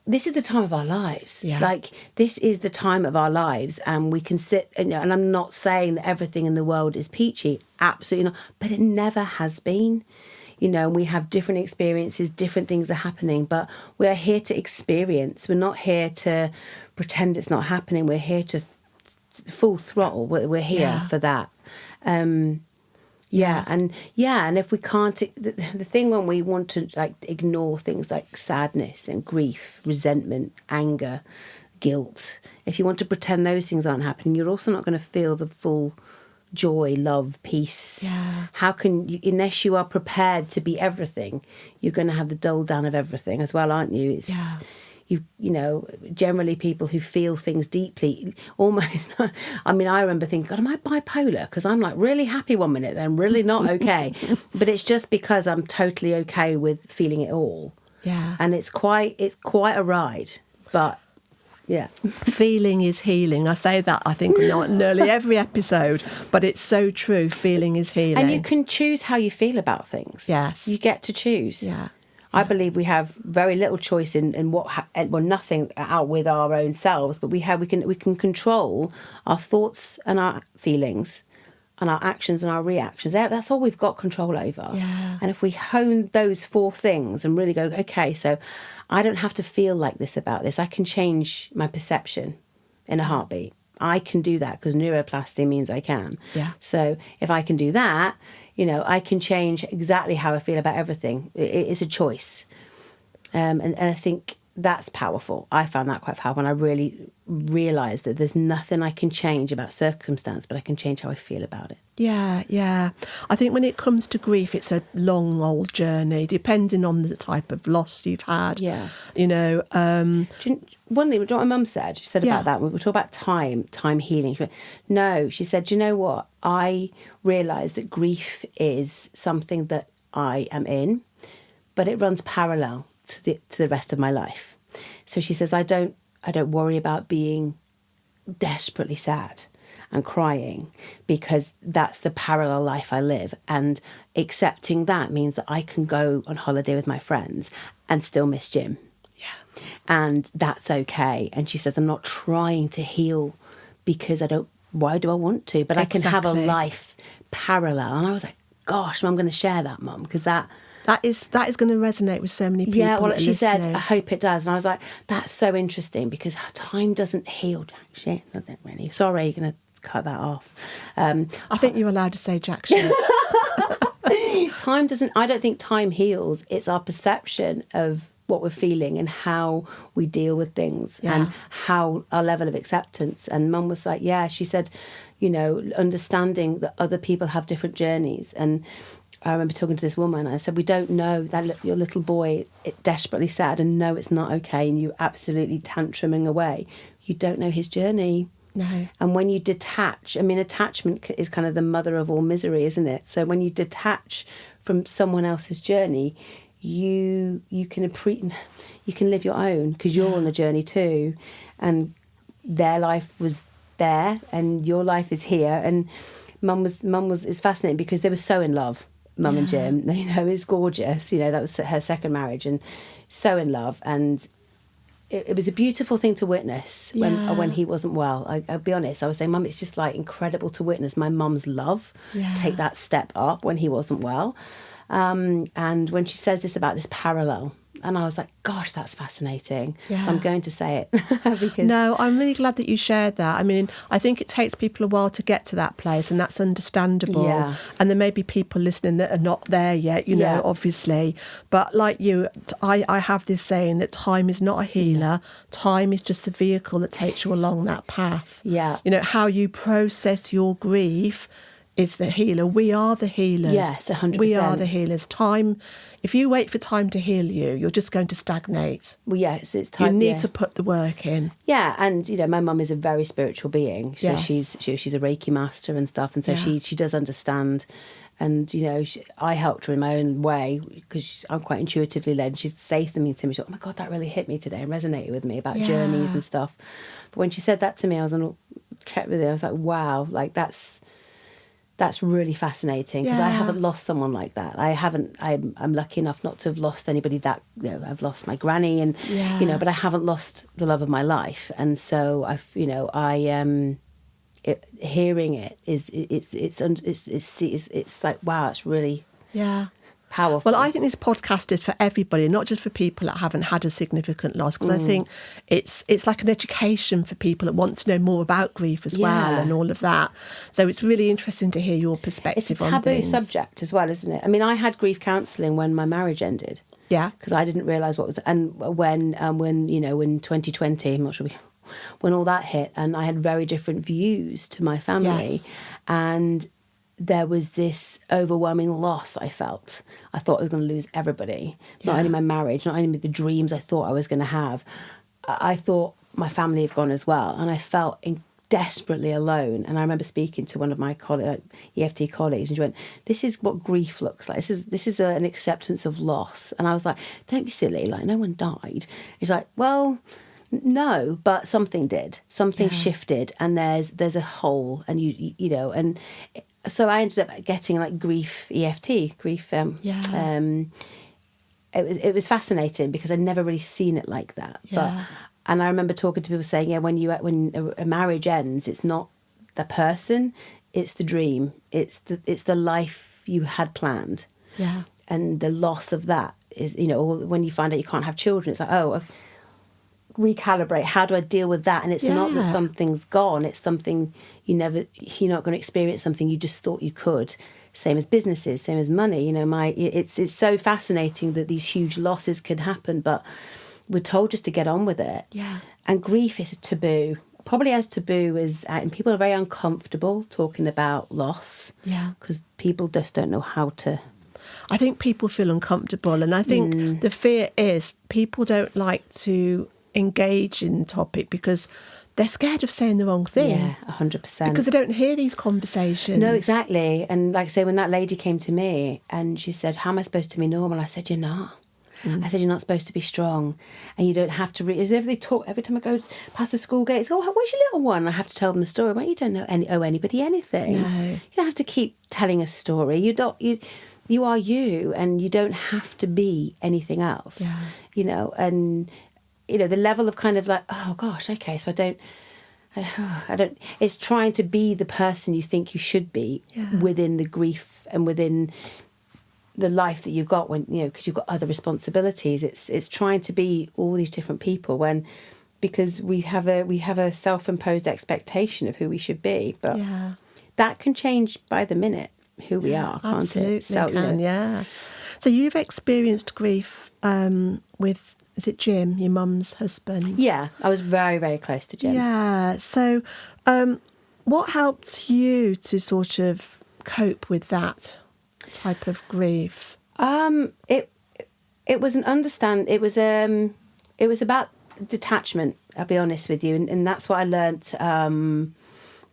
This is the time of our lives. Yeah. This is the time of our lives, and we can sit. And I'm not saying that everything in the world is peachy. Absolutely not. But it never has been. you know, and we have different experiences, different things are happening, but we're here to experience. We're not here to pretend it's not happening. We're here to full throttle. We're here for that. And if we can't, the thing when we want to like ignore things like sadness and grief, resentment, anger, guilt, if you want to pretend those things aren't happening, you're also not going to feel the full joy, love, peace. How can you, unless you are prepared to be everything, you're going to have the dole down of everything as well, aren't you? It's you know, generally people who feel things deeply, almost, I mean, I remember thinking, God, am I bipolar? Because I'm like really happy one minute, then really not okay. But it's just because I'm totally okay with feeling it all. And it's quite a ride, but yeah.
Feeling is healing. I say that, I think, nearly every episode, but it's so true. Feeling is healing.
And you can choose how you feel about things.
Yes.
You get to choose.
Yeah.
I believe we have very little choice in what, well, nothing out with our own selves, but we can control our thoughts and our feelings and our actions and our reactions. That's all we've got control over. And if we hone those 4 things and really go, okay, so I don't have to feel like this about this. I can change my perception in a heartbeat. I can do that because neuroplasty means I can. So if I can do that, you know, I can change exactly how I feel about everything. It's a choice. And I think that's powerful. I found that quite powerful when I really realised that there's nothing I can change about circumstance, but I can change how I feel about it.
Yeah. I think when it comes to grief, it's a long, old journey, depending on the type of loss you've had. You know.
One thing, what my mum said, she said about that, we were talking about time healing. She went, no, she said, do you know what? I realised that grief is something that I am in, but it runs parallel to the rest of my life. So she says, I don't worry about being desperately sad and crying because that's the parallel life I live. And accepting that means that I can go on holiday with my friends and still miss Jim. And that's okay. And she says, I'm not trying to heal because why do I want to? But I can have a life parallel. And I was like, gosh, I'm going to share that, Mum, because that is going to resonate with so many people. Yeah, well, she said, I hope it does. And I was like, that's so interesting because time doesn't heal jack shit, does it really? Sorry, you're going to cut that off.
I think you're allowed to say jack shit.
I don't think time heals. It's our perception of what we're feeling and how we deal with things and how our level of acceptance. And Mum was like, she said, you know, understanding that other people have different journeys. And I remember talking to this woman, I said, we don't know that your little boy is desperately sad and no, it's not okay, and you absolutely tantruming away. You don't know his journey.
No.
And when you detach, I mean, attachment is kind of the mother of all misery, isn't it? So when you detach from someone else's journey, you can live your own because you're on a journey too, and their life was there and your life is here. And Mum was it's fascinating because they were so in love, Mum and Jim. You know, it was gorgeous. You know, that was her second marriage, and so in love. And it was a beautiful thing to witness when he wasn't well. I'll be honest, I was saying, Mum, it's just like incredible to witness my mum's love take that step up when he wasn't well. And when she says this about this parallel, and I was like, gosh, that's fascinating. So I'm going to say it. because
No, I'm really glad that you shared that. I mean, I think it takes people a while to get to that place, and that's understandable.
Yeah.
And there may be people listening that are not there yet, you know, obviously. But like you, I have this saying that time is not a healer. Time is just the vehicle that takes you along that path.
Yeah.
You know, how you process your grief is the healer. We are the healers.
Yes, 100%.
We are the healers. Time, if you wait for time to heal you, you're just going to stagnate.
Well, yes, it's time.
You need to put the work in.
Yeah, and you know, my mum is a very spiritual being. So
Yes.
she's a Reiki master and stuff, and so she does understand. And you know, I helped her in my own way because I'm quite intuitively led. She'd say something to me, she'd, oh my God, that really hit me today and resonated with me about journeys and stuff. But when she said that to me, I was on check with her. I was like, wow, like that's really fascinating because I haven't lost someone like that. I'm lucky enough not to have lost anybody that, you know, I've lost my granny and, you know, but I haven't lost the love of my life. And so hearing it it's like, wow, it's really, Powerful.
Well, I think this podcast is for everybody, not just for people that haven't had a significant loss, because I think it's like an education for people that want to know more about grief as well and all of that. So it's really interesting to hear your perspective
It's a
on
taboo
things.
subject as well, isn't it? I mean, I had grief counselling when my marriage ended.
Yeah.
Because I didn't realise what was... And when in 2020, I'm not sure... when all that hit, and I had very different views to my family.
Yes.
And there was this overwhelming loss I felt. I thought I was going to lose everybody. Not only my marriage, not only the dreams I thought I was going to have. I thought my family had gone as well. And I felt desperately alone. And I remember speaking to one of my EFT colleagues, and she went, "This is what grief looks like. This is an acceptance of loss." And I was like, "Don't be silly, like no one died." He's like, "Well, no, but something did. Something shifted, and there's a hole, and you know." And so I ended up getting like grief EFT, grief. It was fascinating because I'd never really seen it like that.
Yeah.
And I remember talking to people saying, when a marriage ends, it's not the person, it's the dream, it's the life you had planned.
Yeah.
And the loss of that is, or when you find out you can't have children, it's like, recalibrate. How do I deal with that? And it's not that something's gone. It's something you're not going to experience something you just thought you could. Same as businesses, same as money. It's so fascinating that these huge losses could happen, but we're told just to get on with it.
Yeah.
And grief is a taboo. Probably as taboo as, and people are very uncomfortable talking about loss.
Yeah.
Because people just don't know how to.
I think people feel uncomfortable, and I think the fear is people don't like to engage in the topic because they're scared of saying the wrong thing.
Yeah, 100%.
Because they don't hear these conversations.
No, exactly. And like I say, when that lady came to me and she said, "How am I supposed to be normal?" I said, "You're not." I said, "You're not supposed to be strong, and you don't have to." Every time I go past the school gates, "Oh, where's your little one?" I have to tell them a story. Well, you don't owe anybody anything.
No.
You don't have to keep telling a story. You are you, and you don't have to be anything else.
Yeah.
And the level of kind of like, oh gosh, okay, so I don't. It's trying to be the person you think you should be within the grief and within the life that you've got because you've got other responsibilities. It's trying to be all these different people because we have a self-imposed expectation of who we should be, but that can change by the minute who we are, can't
absolutely
it? So,
yeah. So you've experienced grief with, is it Jim, your mum's husband?
Yeah, I was very, very close to Jim.
Yeah. So what helped you to sort of cope with that type of grief?
It was it was about detachment, I'll be honest with you, and that's what I learnt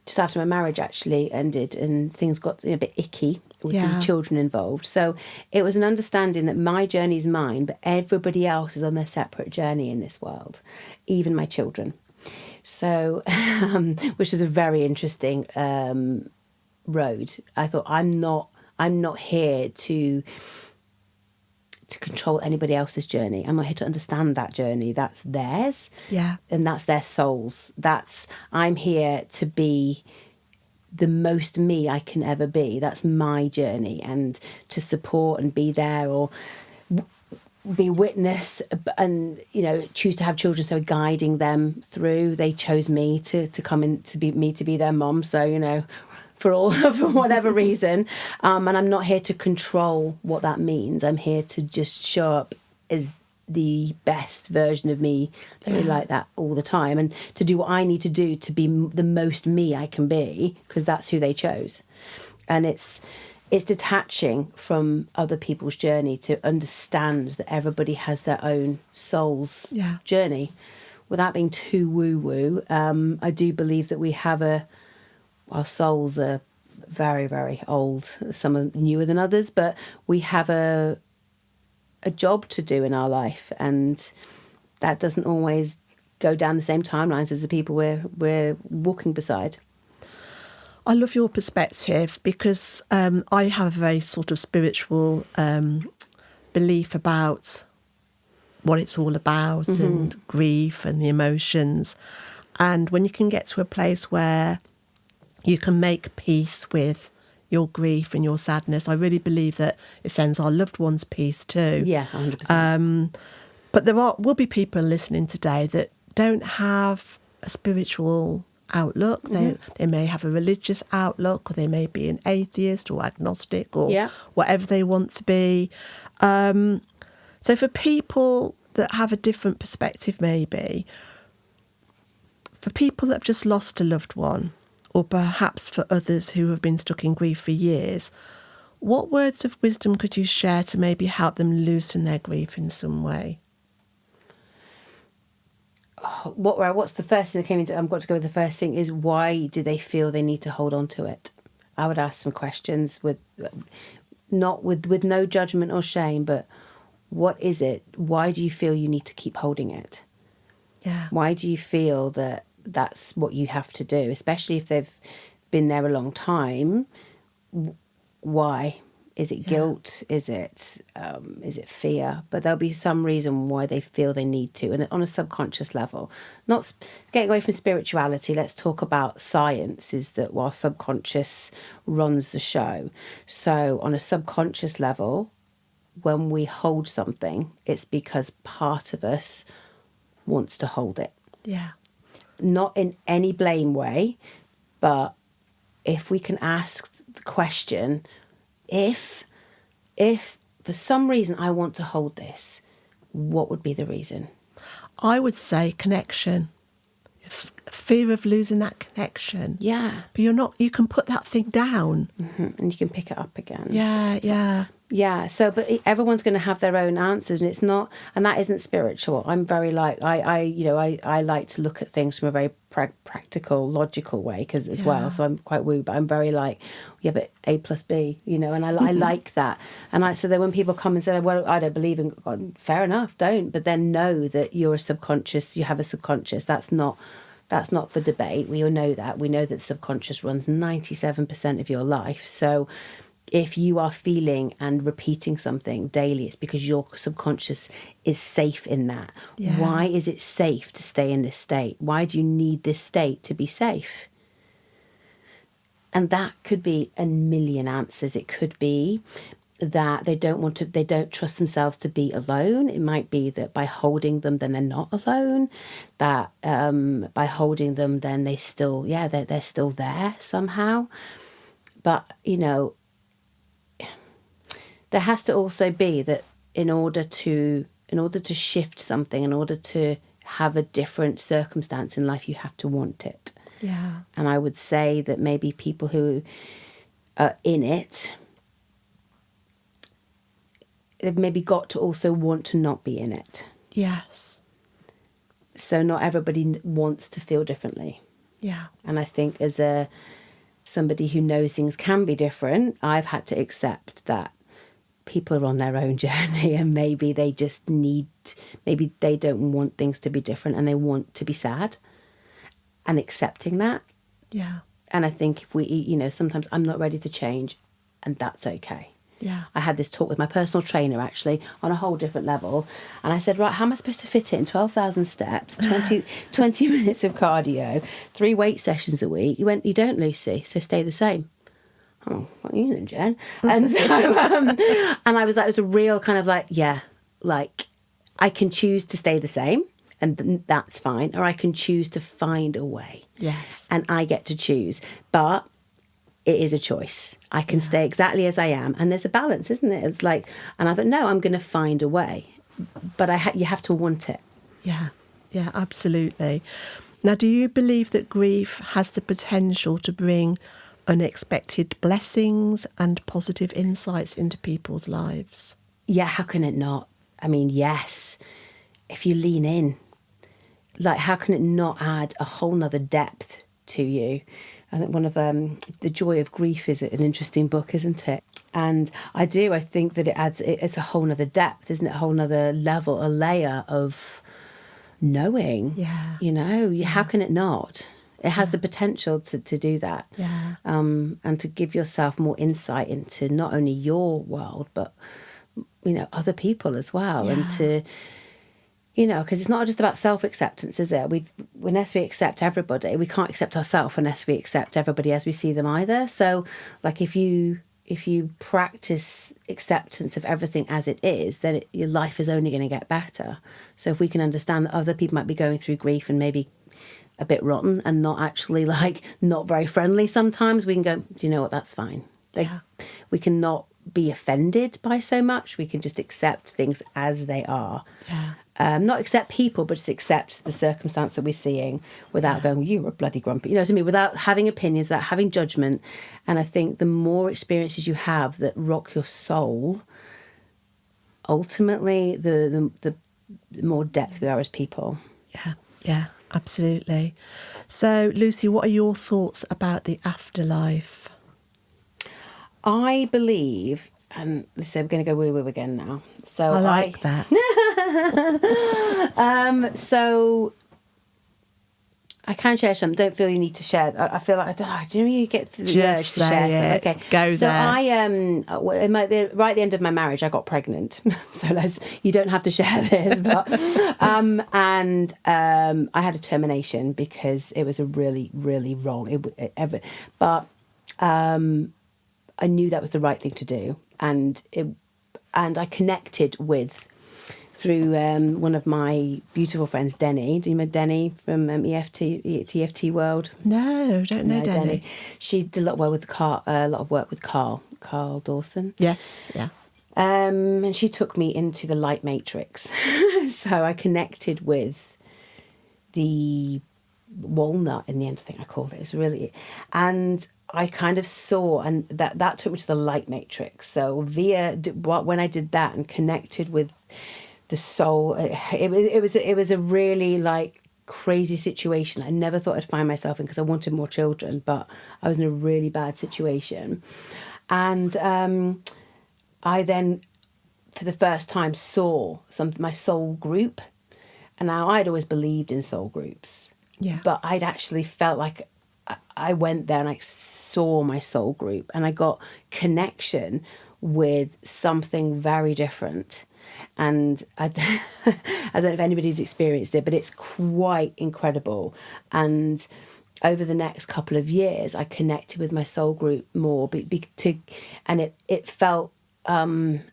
just after my marriage actually ended and things got a bit icky with the children involved. So it was an understanding that my journey is mine, but everybody else is on their separate journey in this world, even my children. So, which was a very interesting road. I thought, I'm not here to control anybody else's journey. I'm not here to understand that journey. That's theirs.
Yeah.
And that's their souls. I'm here to be the most me I can ever be. That's my journey, and to support and be there or be witness and choose to have children, so guiding them through. They chose me to come in to be their mom, so for whatever reason, and I'm not here to control what that means. I'm here to just show up as the best version of me. I really like that all the time, and to do what I need to do to be the most me I can be, because that's who they chose. And it's detaching from other people's journey to understand that everybody has their own soul's journey without being too woo-woo. I do believe that we have our souls are very, very old. Some are newer than others, but we have a job to do in our life, and that doesn't always go down the same timelines as the people we're walking beside.
I love your perspective because I have a very sort of spiritual belief about what it's all about and grief and the emotions. And when you can get to a place where you can make peace with your grief and your sadness. I really believe that it sends our loved ones peace too.
Yeah, 100%.
But there will be people listening today that don't have a spiritual outlook. They may have a religious outlook, or they may be an atheist or agnostic or whatever they want to be. So for people that have a different perspective, maybe, for people that have just lost a loved one, or perhaps for others who have been stuck in grief for years, what words of wisdom could you share to maybe help them loosen their grief in some way?
What's the first thing that came into? I've got to go with the first thing is, why do they feel they need to hold on to it? I would ask some questions with no judgment or shame, but what is it? Why do you feel you need to keep holding it?
Yeah.
Why do you feel that that's what you have to do, especially if they've been there a long time? Why? Is it guilt? Is it fear? But there'll be some reason why they feel they need to, and on a subconscious level. Not getting away from spirituality. Let's talk about science. Is that while subconscious runs the show, so on a subconscious level, when we hold something, it's because part of us wants to hold it.
Yeah.
Not in any blame way, but if we can ask the question, if for some reason I want to hold this, what would be the reason?
I would say connection. Fear of losing that connection.
Yeah.
But you can put that thing down.
Mm-hmm. And you can pick it up again.
Yeah.
Yeah, so but everyone's going to have their own answers, and it's not, and that isn't spiritual. I'm very like I like to look at things from a very practical, logical way because as well. So I'm quite woo, but I'm very like, but A plus B, and I like that. And so then when people come and say, well, I don't believe in God, fair enough, don't. But then know that you're a subconscious. You have a subconscious. That's not for debate. We all know that. We know that subconscious runs 97% of your life. So if you are feeling and repeating something daily, it's because your subconscious is safe in that. Yeah. Why is it safe to stay in this state? Why do you need this state to be safe? And that could be a million answers. It could be that they don't trust themselves to be alone. It might be that by holding them, then they're not alone. That by holding them, then they're still there somehow. But, there has to also be that in order to shift something, in order to have a different circumstance in life, you have to want it.
Yeah.
And I would say that maybe people who are in it, they've maybe got to also want to not be in it.
Yes.
So not everybody wants to feel differently.
Yeah.
And I think as somebody who knows things can be different, I've had to accept that people are on their own journey, and maybe they don't want things to be different, and they want to be sad, and accepting that.
Yeah.
And I think if we, sometimes I'm not ready to change, and that's okay.
Yeah.
I had this talk with my personal trainer, actually, on a whole different level. And I said, right, how am I supposed to fit it in 12,000 steps, 20 minutes of cardio, 3 weight sessions a week? He went, you don't, Lucy, so stay the same. Oh, what are you doing, Jen? And so, and I was like, it was a real kind of like, I can choose to stay the same, and that's fine. Or I can choose to find a way.
Yes.
And I get to choose. But it is a choice. I can stay exactly as I am. And there's a balance, isn't it? It's like, and I thought, no, I'm going to find a way. But you have to want it.
Yeah, absolutely. Now, do you believe that grief has the potential to bring unexpected blessings and positive insights into people's lives?
Yeah, how can it not? I mean, yes. If you lean in, like, how can it not add a whole nother depth to you? I think one of The Joy of Grief is an interesting book, isn't it? And I think that it's a whole nother depth, isn't it? A whole nother level, a layer of knowing.
Yeah.
How can it not? It has the potential to do that.
Yeah.
And to give yourself more insight into not only your world, but, other people as well.
Yeah.
And You know, because it's not just about self-acceptance, is it? Unless we accept everybody, we can't accept ourselves unless we accept everybody as we see them either. So, like, if you practice acceptance of everything as it is, then your life is only going to get better. So if we can understand that other people might be going through grief and maybe a bit rotten and not actually, like, not very friendly sometimes, we can go, do you know what, that's fine. We can not be offended by so much. We can just accept things as they are. Not accept people, but just accept the circumstance that we're seeing without going, you were bloody grumpy. You know what I mean? Without having opinions, without having judgment. And I think the more experiences you have that rock your soul, ultimately, the more depth we are as people.
Yeah, absolutely. So, Lucy, what are your thoughts about the afterlife?
I believe, and so we're going to go woo-woo again now. So
I like that.
So I can share some. Don't feel you need to share. I feel like, I don't know. Do you know you get the urge to share stuff? Okay,
go
so
there.
Right at the end of my marriage, I got pregnant. So you don't have to share this, but I had a termination because it was a really, really wrong. But I knew that was the right thing to do, and I connected with. Through one of my beautiful friends, Denny. Do you know Denny from EFT world?
No, don't know Denny.
She did a lot of work with Carl Dawson.
Yes, yeah.
And she took me into the light matrix. So I connected with the walnut in the end, I think I called it. It was really, and I kind of saw, and that took me to the light matrix. So when I did that and connected with the soul, it was a really, like, crazy situation I never thought I'd find myself in, because I wanted more children, but I was in a really bad situation. And I then, for the first time, saw my soul group. And now I'd always believed in soul groups, but I'd actually felt like I went there and I saw my soul group, and I got connection with something very different. And I don't know if anybody's experienced it, but it's quite incredible. And over the next couple of years, I connected with my soul group more, and it felt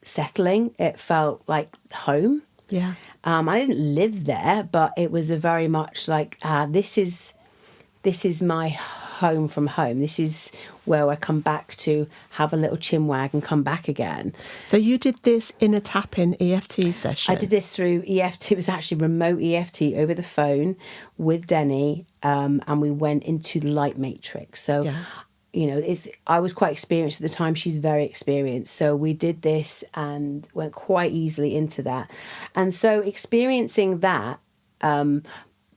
settling. It felt like home.
Yeah.
I didn't live there, but it was a very much like, this is my home from home. This is where I come back to have a little chinwag and come back again.
So you did this in a tap-in EFT session?
I did this through EFT. It was actually remote EFT over the phone with Denny, and we went into the light matrix. So, you know, I was quite experienced at the time. She's very experienced. So we did this and went quite easily into that. And so experiencing that,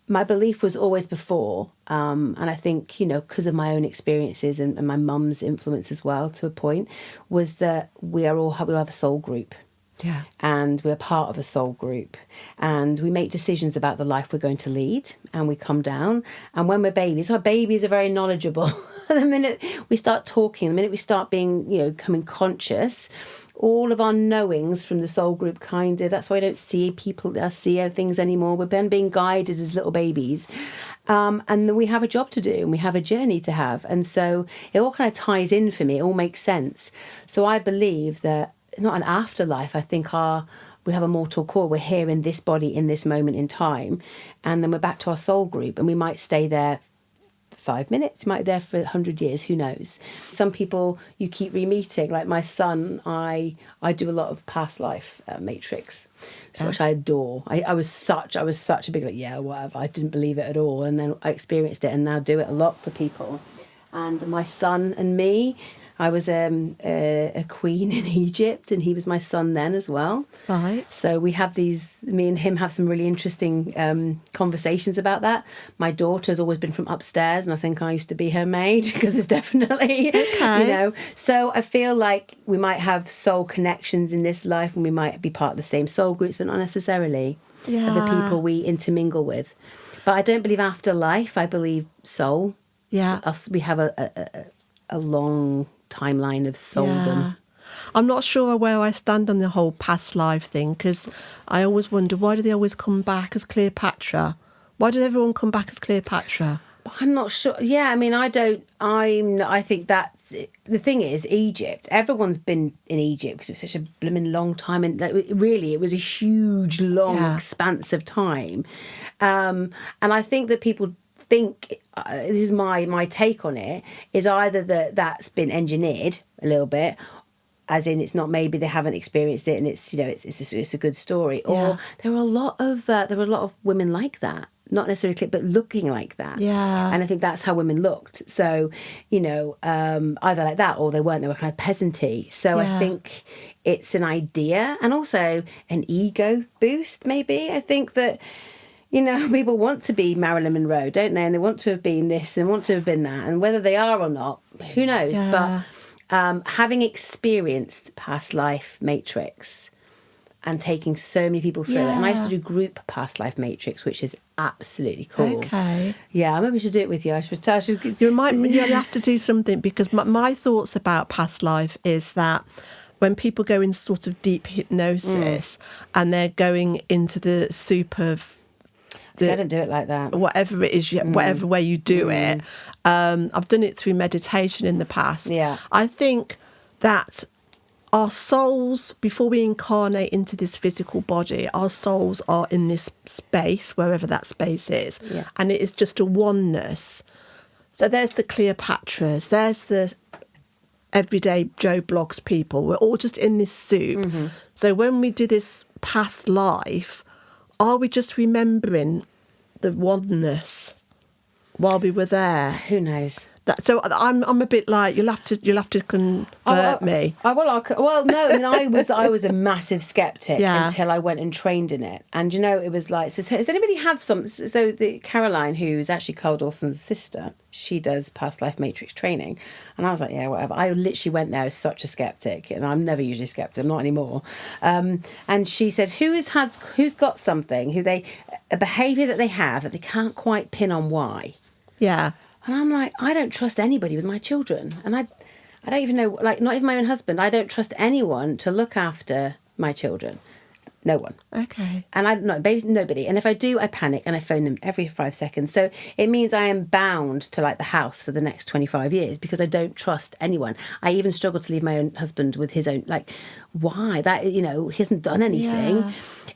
my belief was always before, and I think, you know, because of my own experiences and my mum's influence as well, to a point, was that we have a soul group.
Yeah. And
we're part of a soul group, and we make decisions about the life we're going to lead, and we come down. And when we're babies, our babies are very knowledgeable. The minute we start talking, the minute we start being, you know, becoming conscious, all of our knowings from the soul group that's why I don't see things anymore. We've been being guided as little babies. And then we have a job to do, and we have a journey to have. And so it all kind of ties in for me. It all makes sense. So I believe that it's not an afterlife. I think we have a mortal core. We're here in this body in this moment in time. And then we're back to our soul group, and we might stay there 5 minutes, might be there for 100 years, who knows. Some people you keep re-meeting, like my son. I do a lot of past life matrix, which I adore. I was such a big, like, yeah, whatever. I didn't believe it at all, and then I experienced it, and now do it a lot for people. And my son and me, I was a queen in Egypt, and he was my son then as well.
Right.
So me and him have some really interesting conversations about that. My daughter's always been from upstairs, and I think I used to be her maid, because it's definitely, you know. So I feel like we might have soul connections in this life, and we might be part of the same soul groups, but not necessarily of the people we intermingle with. But I don't believe afterlife. I believe soul. Yeah. We have a long timeline of souldom.
I'm not sure where I stand on the whole past life thing, because I always wonder, why do they always come back as Cleopatra? Why did everyone come back as Cleopatra?
But I'm not sure. Yeah, I mean, I think that's the thing is Egypt. Everyone's been in Egypt because it was such a blooming long time, and like, really, it was a huge, long expanse of time. And I think that people think this is my take on it, is either that's been engineered a little bit, as in it's not, maybe they haven't experienced it and it's, you know, it's a good story, or there are a lot of women like that, not necessarily but looking like that. And I think that's how women looked. So, you know, either like that or they weren't, they were kind of peasanty. So I think it's an idea, and also an ego boost maybe. I think that, you know, people want to be Marilyn Monroe, don't they? And they want to have been this and want to have been that. And whether they are or not, who knows? But having experienced past life matrix and taking so many people through it. And I used to do group past life matrix, which is absolutely cool.
Okay.
Yeah, maybe we should do it with you. I should
You might have to do something, because my thoughts about past life is that when people go into sort of deep hypnosis and they're going into the soup of...
I don't do it like that.
Whatever it is, whatever way you do it. I've done it through meditation in the past.
Yeah.
I think that our souls, before we incarnate into this physical body, our souls are in this space, wherever that space is.
Yeah.
And it is just a oneness. So there's the Cleopatras, there's the everyday Joe Bloggs people. We're all just in this soup. So when we do this past life, are we just remembering the oneness while we were there?
Who knows?
So I'm a bit like, you'll have to convert me.
Well, no. I mean, I was a massive skeptic until I went and trained in it, and you know, it was like, so has anybody had some? So the Caroline, who's actually Carl Dawson's sister, she does past life matrix training, and I was like, yeah, whatever. I literally went there as such a skeptic, and I'm never usually skeptic. I'm not anymore. And she said, who's got something, a behaviour that they have that they can't quite pin on why.
Yeah.
And I'm like, I don't trust anybody with my children. And I don't even know, like, not even my own husband. I don't trust anyone to look after my children. No one.
Okay.
And nobody. And if I do, I panic and I phone them every 5 seconds. So it means I am bound to, like, the house for the next 25 years because I don't trust anyone. I even struggle to leave my own husband with his own, like, why? That, you know, he hasn't done anything.
Yeah.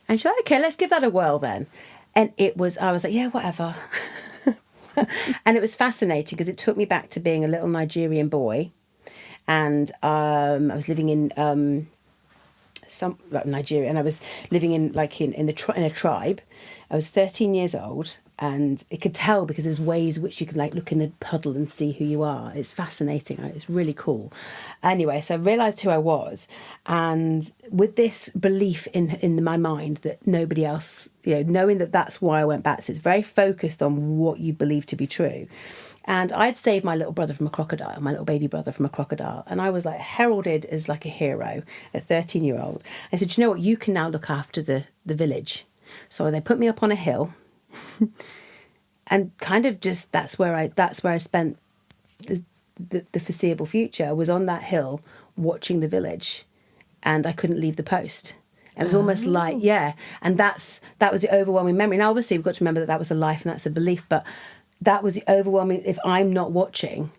And she's like, okay, let's give that a whirl then. And I was like, yeah, whatever. And it was fascinating because it took me back to being a little Nigerian boy, and I was living in Nigeria, and I was living in a tribe. I was 13 years old, and it could tell because there's ways which you can, like, look in a puddle and see who you are. It's fascinating. It's really cool. Anyway, so I realised who I was, and with this belief in my mind that nobody else, you know, knowing that that's why I went back. So it's very focused on what you believe to be true. And I'd saved my little brother from a crocodile, my little baby brother from a crocodile. And I was, like, heralded as, like, a hero, a 13-year-old. I said, you know what, you can now look after the village. So they put me up on a hill. And kind of just that's where I spent the foreseeable future. I was on that hill watching the village, and I couldn't leave the post. And it was almost like, and that was the overwhelming memory. Now, obviously, we've got to remember that was a life and that's a belief, but that was the overwhelming, if I'm not watching,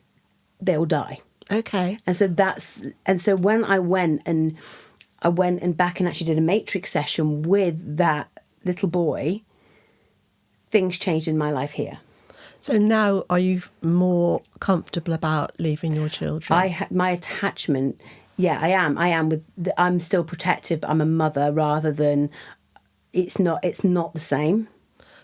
they'll die.
Okay.
And so when I went back and actually did a matrix session with that little boy, things changed in my life here.
So now, are you more comfortable about leaving your children?
My attachment, I am. I'm still protective, but I'm a mother rather than. It's not the same.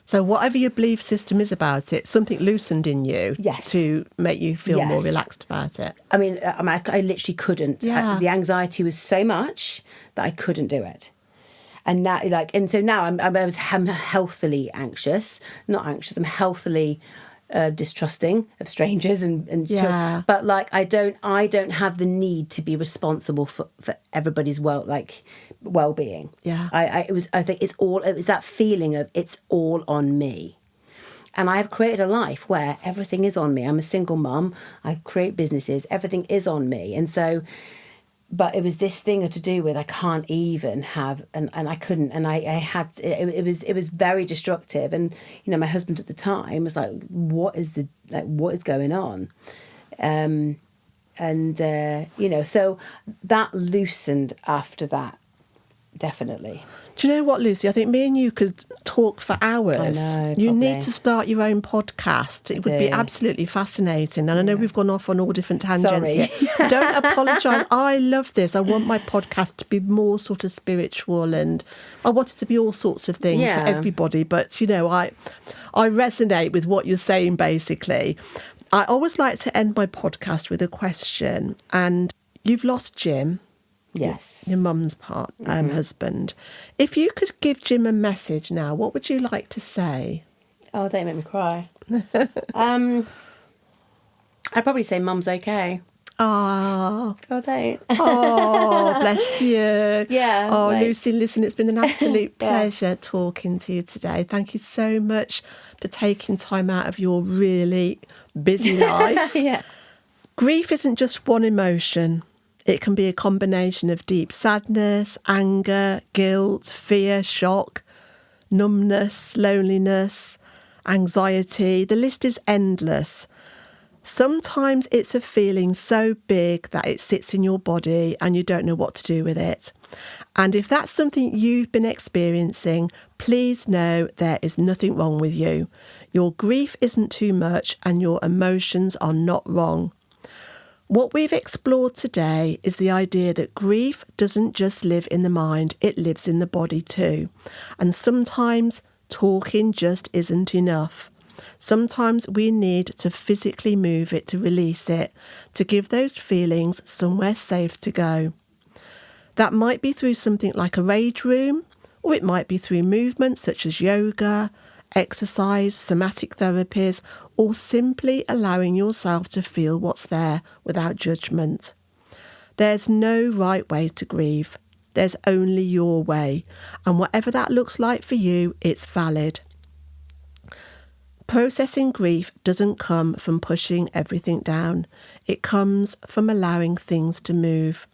So whatever your belief system is about it, something loosened in you to make you feel more relaxed about it.
I mean, I literally couldn't.
Yeah.
The anxiety was so much that I couldn't do it. And now, so now I'm healthily anxious. Not anxious. I'm healthily distrusting of strangers and children. But like, I don't have the need to be responsible for everybody's well-being.
Yeah.
I think it was that feeling of it's all on me. And I have created a life where everything is on me. I'm a single mum. I create businesses. Everything is on me. And so but it was this thing to do with I can't even have, and I couldn't, and I had, it was very destructive. And, you know, my husband at the time was like, what is going on? You know, so that loosened after that, definitely.
Do you know what, Lucy? I think me and you could talk for hours.
I know,
you
probably.
need to start your own podcast. It would be absolutely fascinating. And I know we've gone off on all different tangents here. Don't apologise. I love this. I want my podcast to be more sort of spiritual, and I want it to be all sorts of things for everybody. But, you know, I resonate with what you're saying, basically. I always like to end my podcast with a question. And you've lost Jim.
Yes.
Your mum's husband. If you could give Jim a message now, what would you like to say?
Oh, don't make me cry. I'd probably say Mum's okay.
Oh,
don't.
Oh, bless you.
Yeah.
Oh, Lucy, listen, it's been an absolute pleasure talking to you today. Thank you so much for taking time out of your really busy life.
Yeah.
Grief isn't just one emotion. It can be a combination of deep sadness, anger, guilt, fear, shock, numbness, loneliness, anxiety. The list is endless. Sometimes it's a feeling so big that it sits in your body and you don't know what to do with it. And if that's something you've been experiencing, please know there is nothing wrong with you. Your grief isn't too much and your emotions are not wrong. What we've explored today is the idea that grief doesn't just live in the mind, it lives in the body too. And sometimes talking just isn't enough. Sometimes we need to physically move it to release it, to give those feelings somewhere safe to go. That might be through something like a rage room, or it might be through movements such as yoga, exercise, somatic therapies, or simply allowing yourself to feel what's there without judgment. There's no right way to grieve. There's only your way. And whatever that looks like for you, it's valid. Processing grief doesn't come from pushing everything down. It comes from allowing things to move.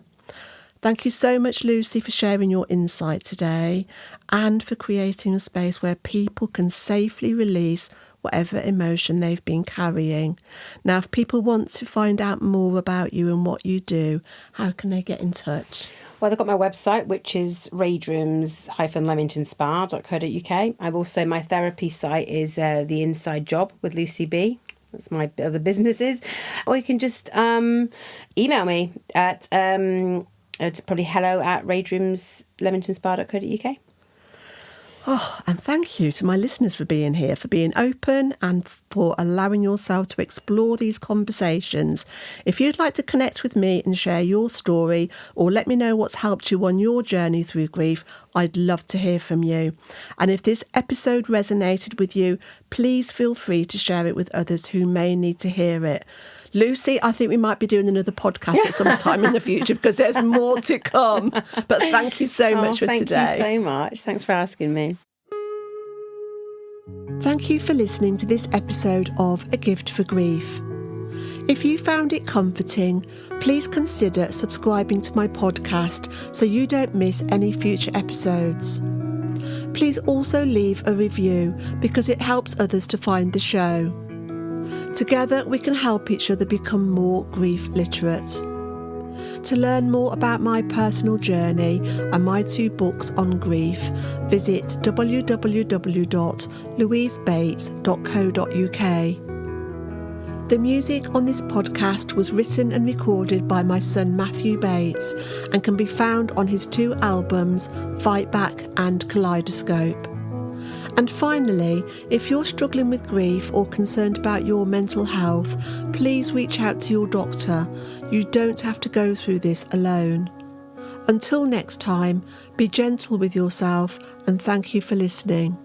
Thank you so much, Lucy, for sharing your insight today and for creating a space where people can safely release whatever emotion they've been carrying. Now, if people want to find out more about you and what you do, how can they get in touch?
Well, they've got my website, which is Rage Rooms Leamington Spa.co.uk. I've also, my therapy site is The Inside Job with Lucy B. That's my other businesses. Or you can just email me at it's probably hello@rageroomsleamingtonspa.co.uk.
Oh, and thank you to my listeners for being here, for being open and for allowing yourself to explore these conversations. If you'd like to connect with me and share your story or let me know what's helped you on your journey through grief, I'd love to hear from you. And if this episode resonated with you, please feel free to share it with others who may need to hear it. Lucy, I think we might be doing another podcast at some time in the future because there's more to come. But thank you so much for today.
Thank you so much. Thanks for asking me.
Thank you for listening to this episode of A Gift for Grief. If you found it comforting, please consider subscribing to my podcast so you don't miss any future episodes. Please also leave a review because it helps others to find the show. Together we can help each other become more grief literate. To learn more about my personal journey and my 2 books on grief, visit www.louisebates.co.uk. The music on this podcast was written and recorded by my son Matthew Bates and can be found on his 2 albums, Fight Back and Kaleidoscope. And finally, if you're struggling with grief or concerned about your mental health, please reach out to your doctor. You don't have to go through this alone. Until next time, be gentle with yourself and thank you for listening.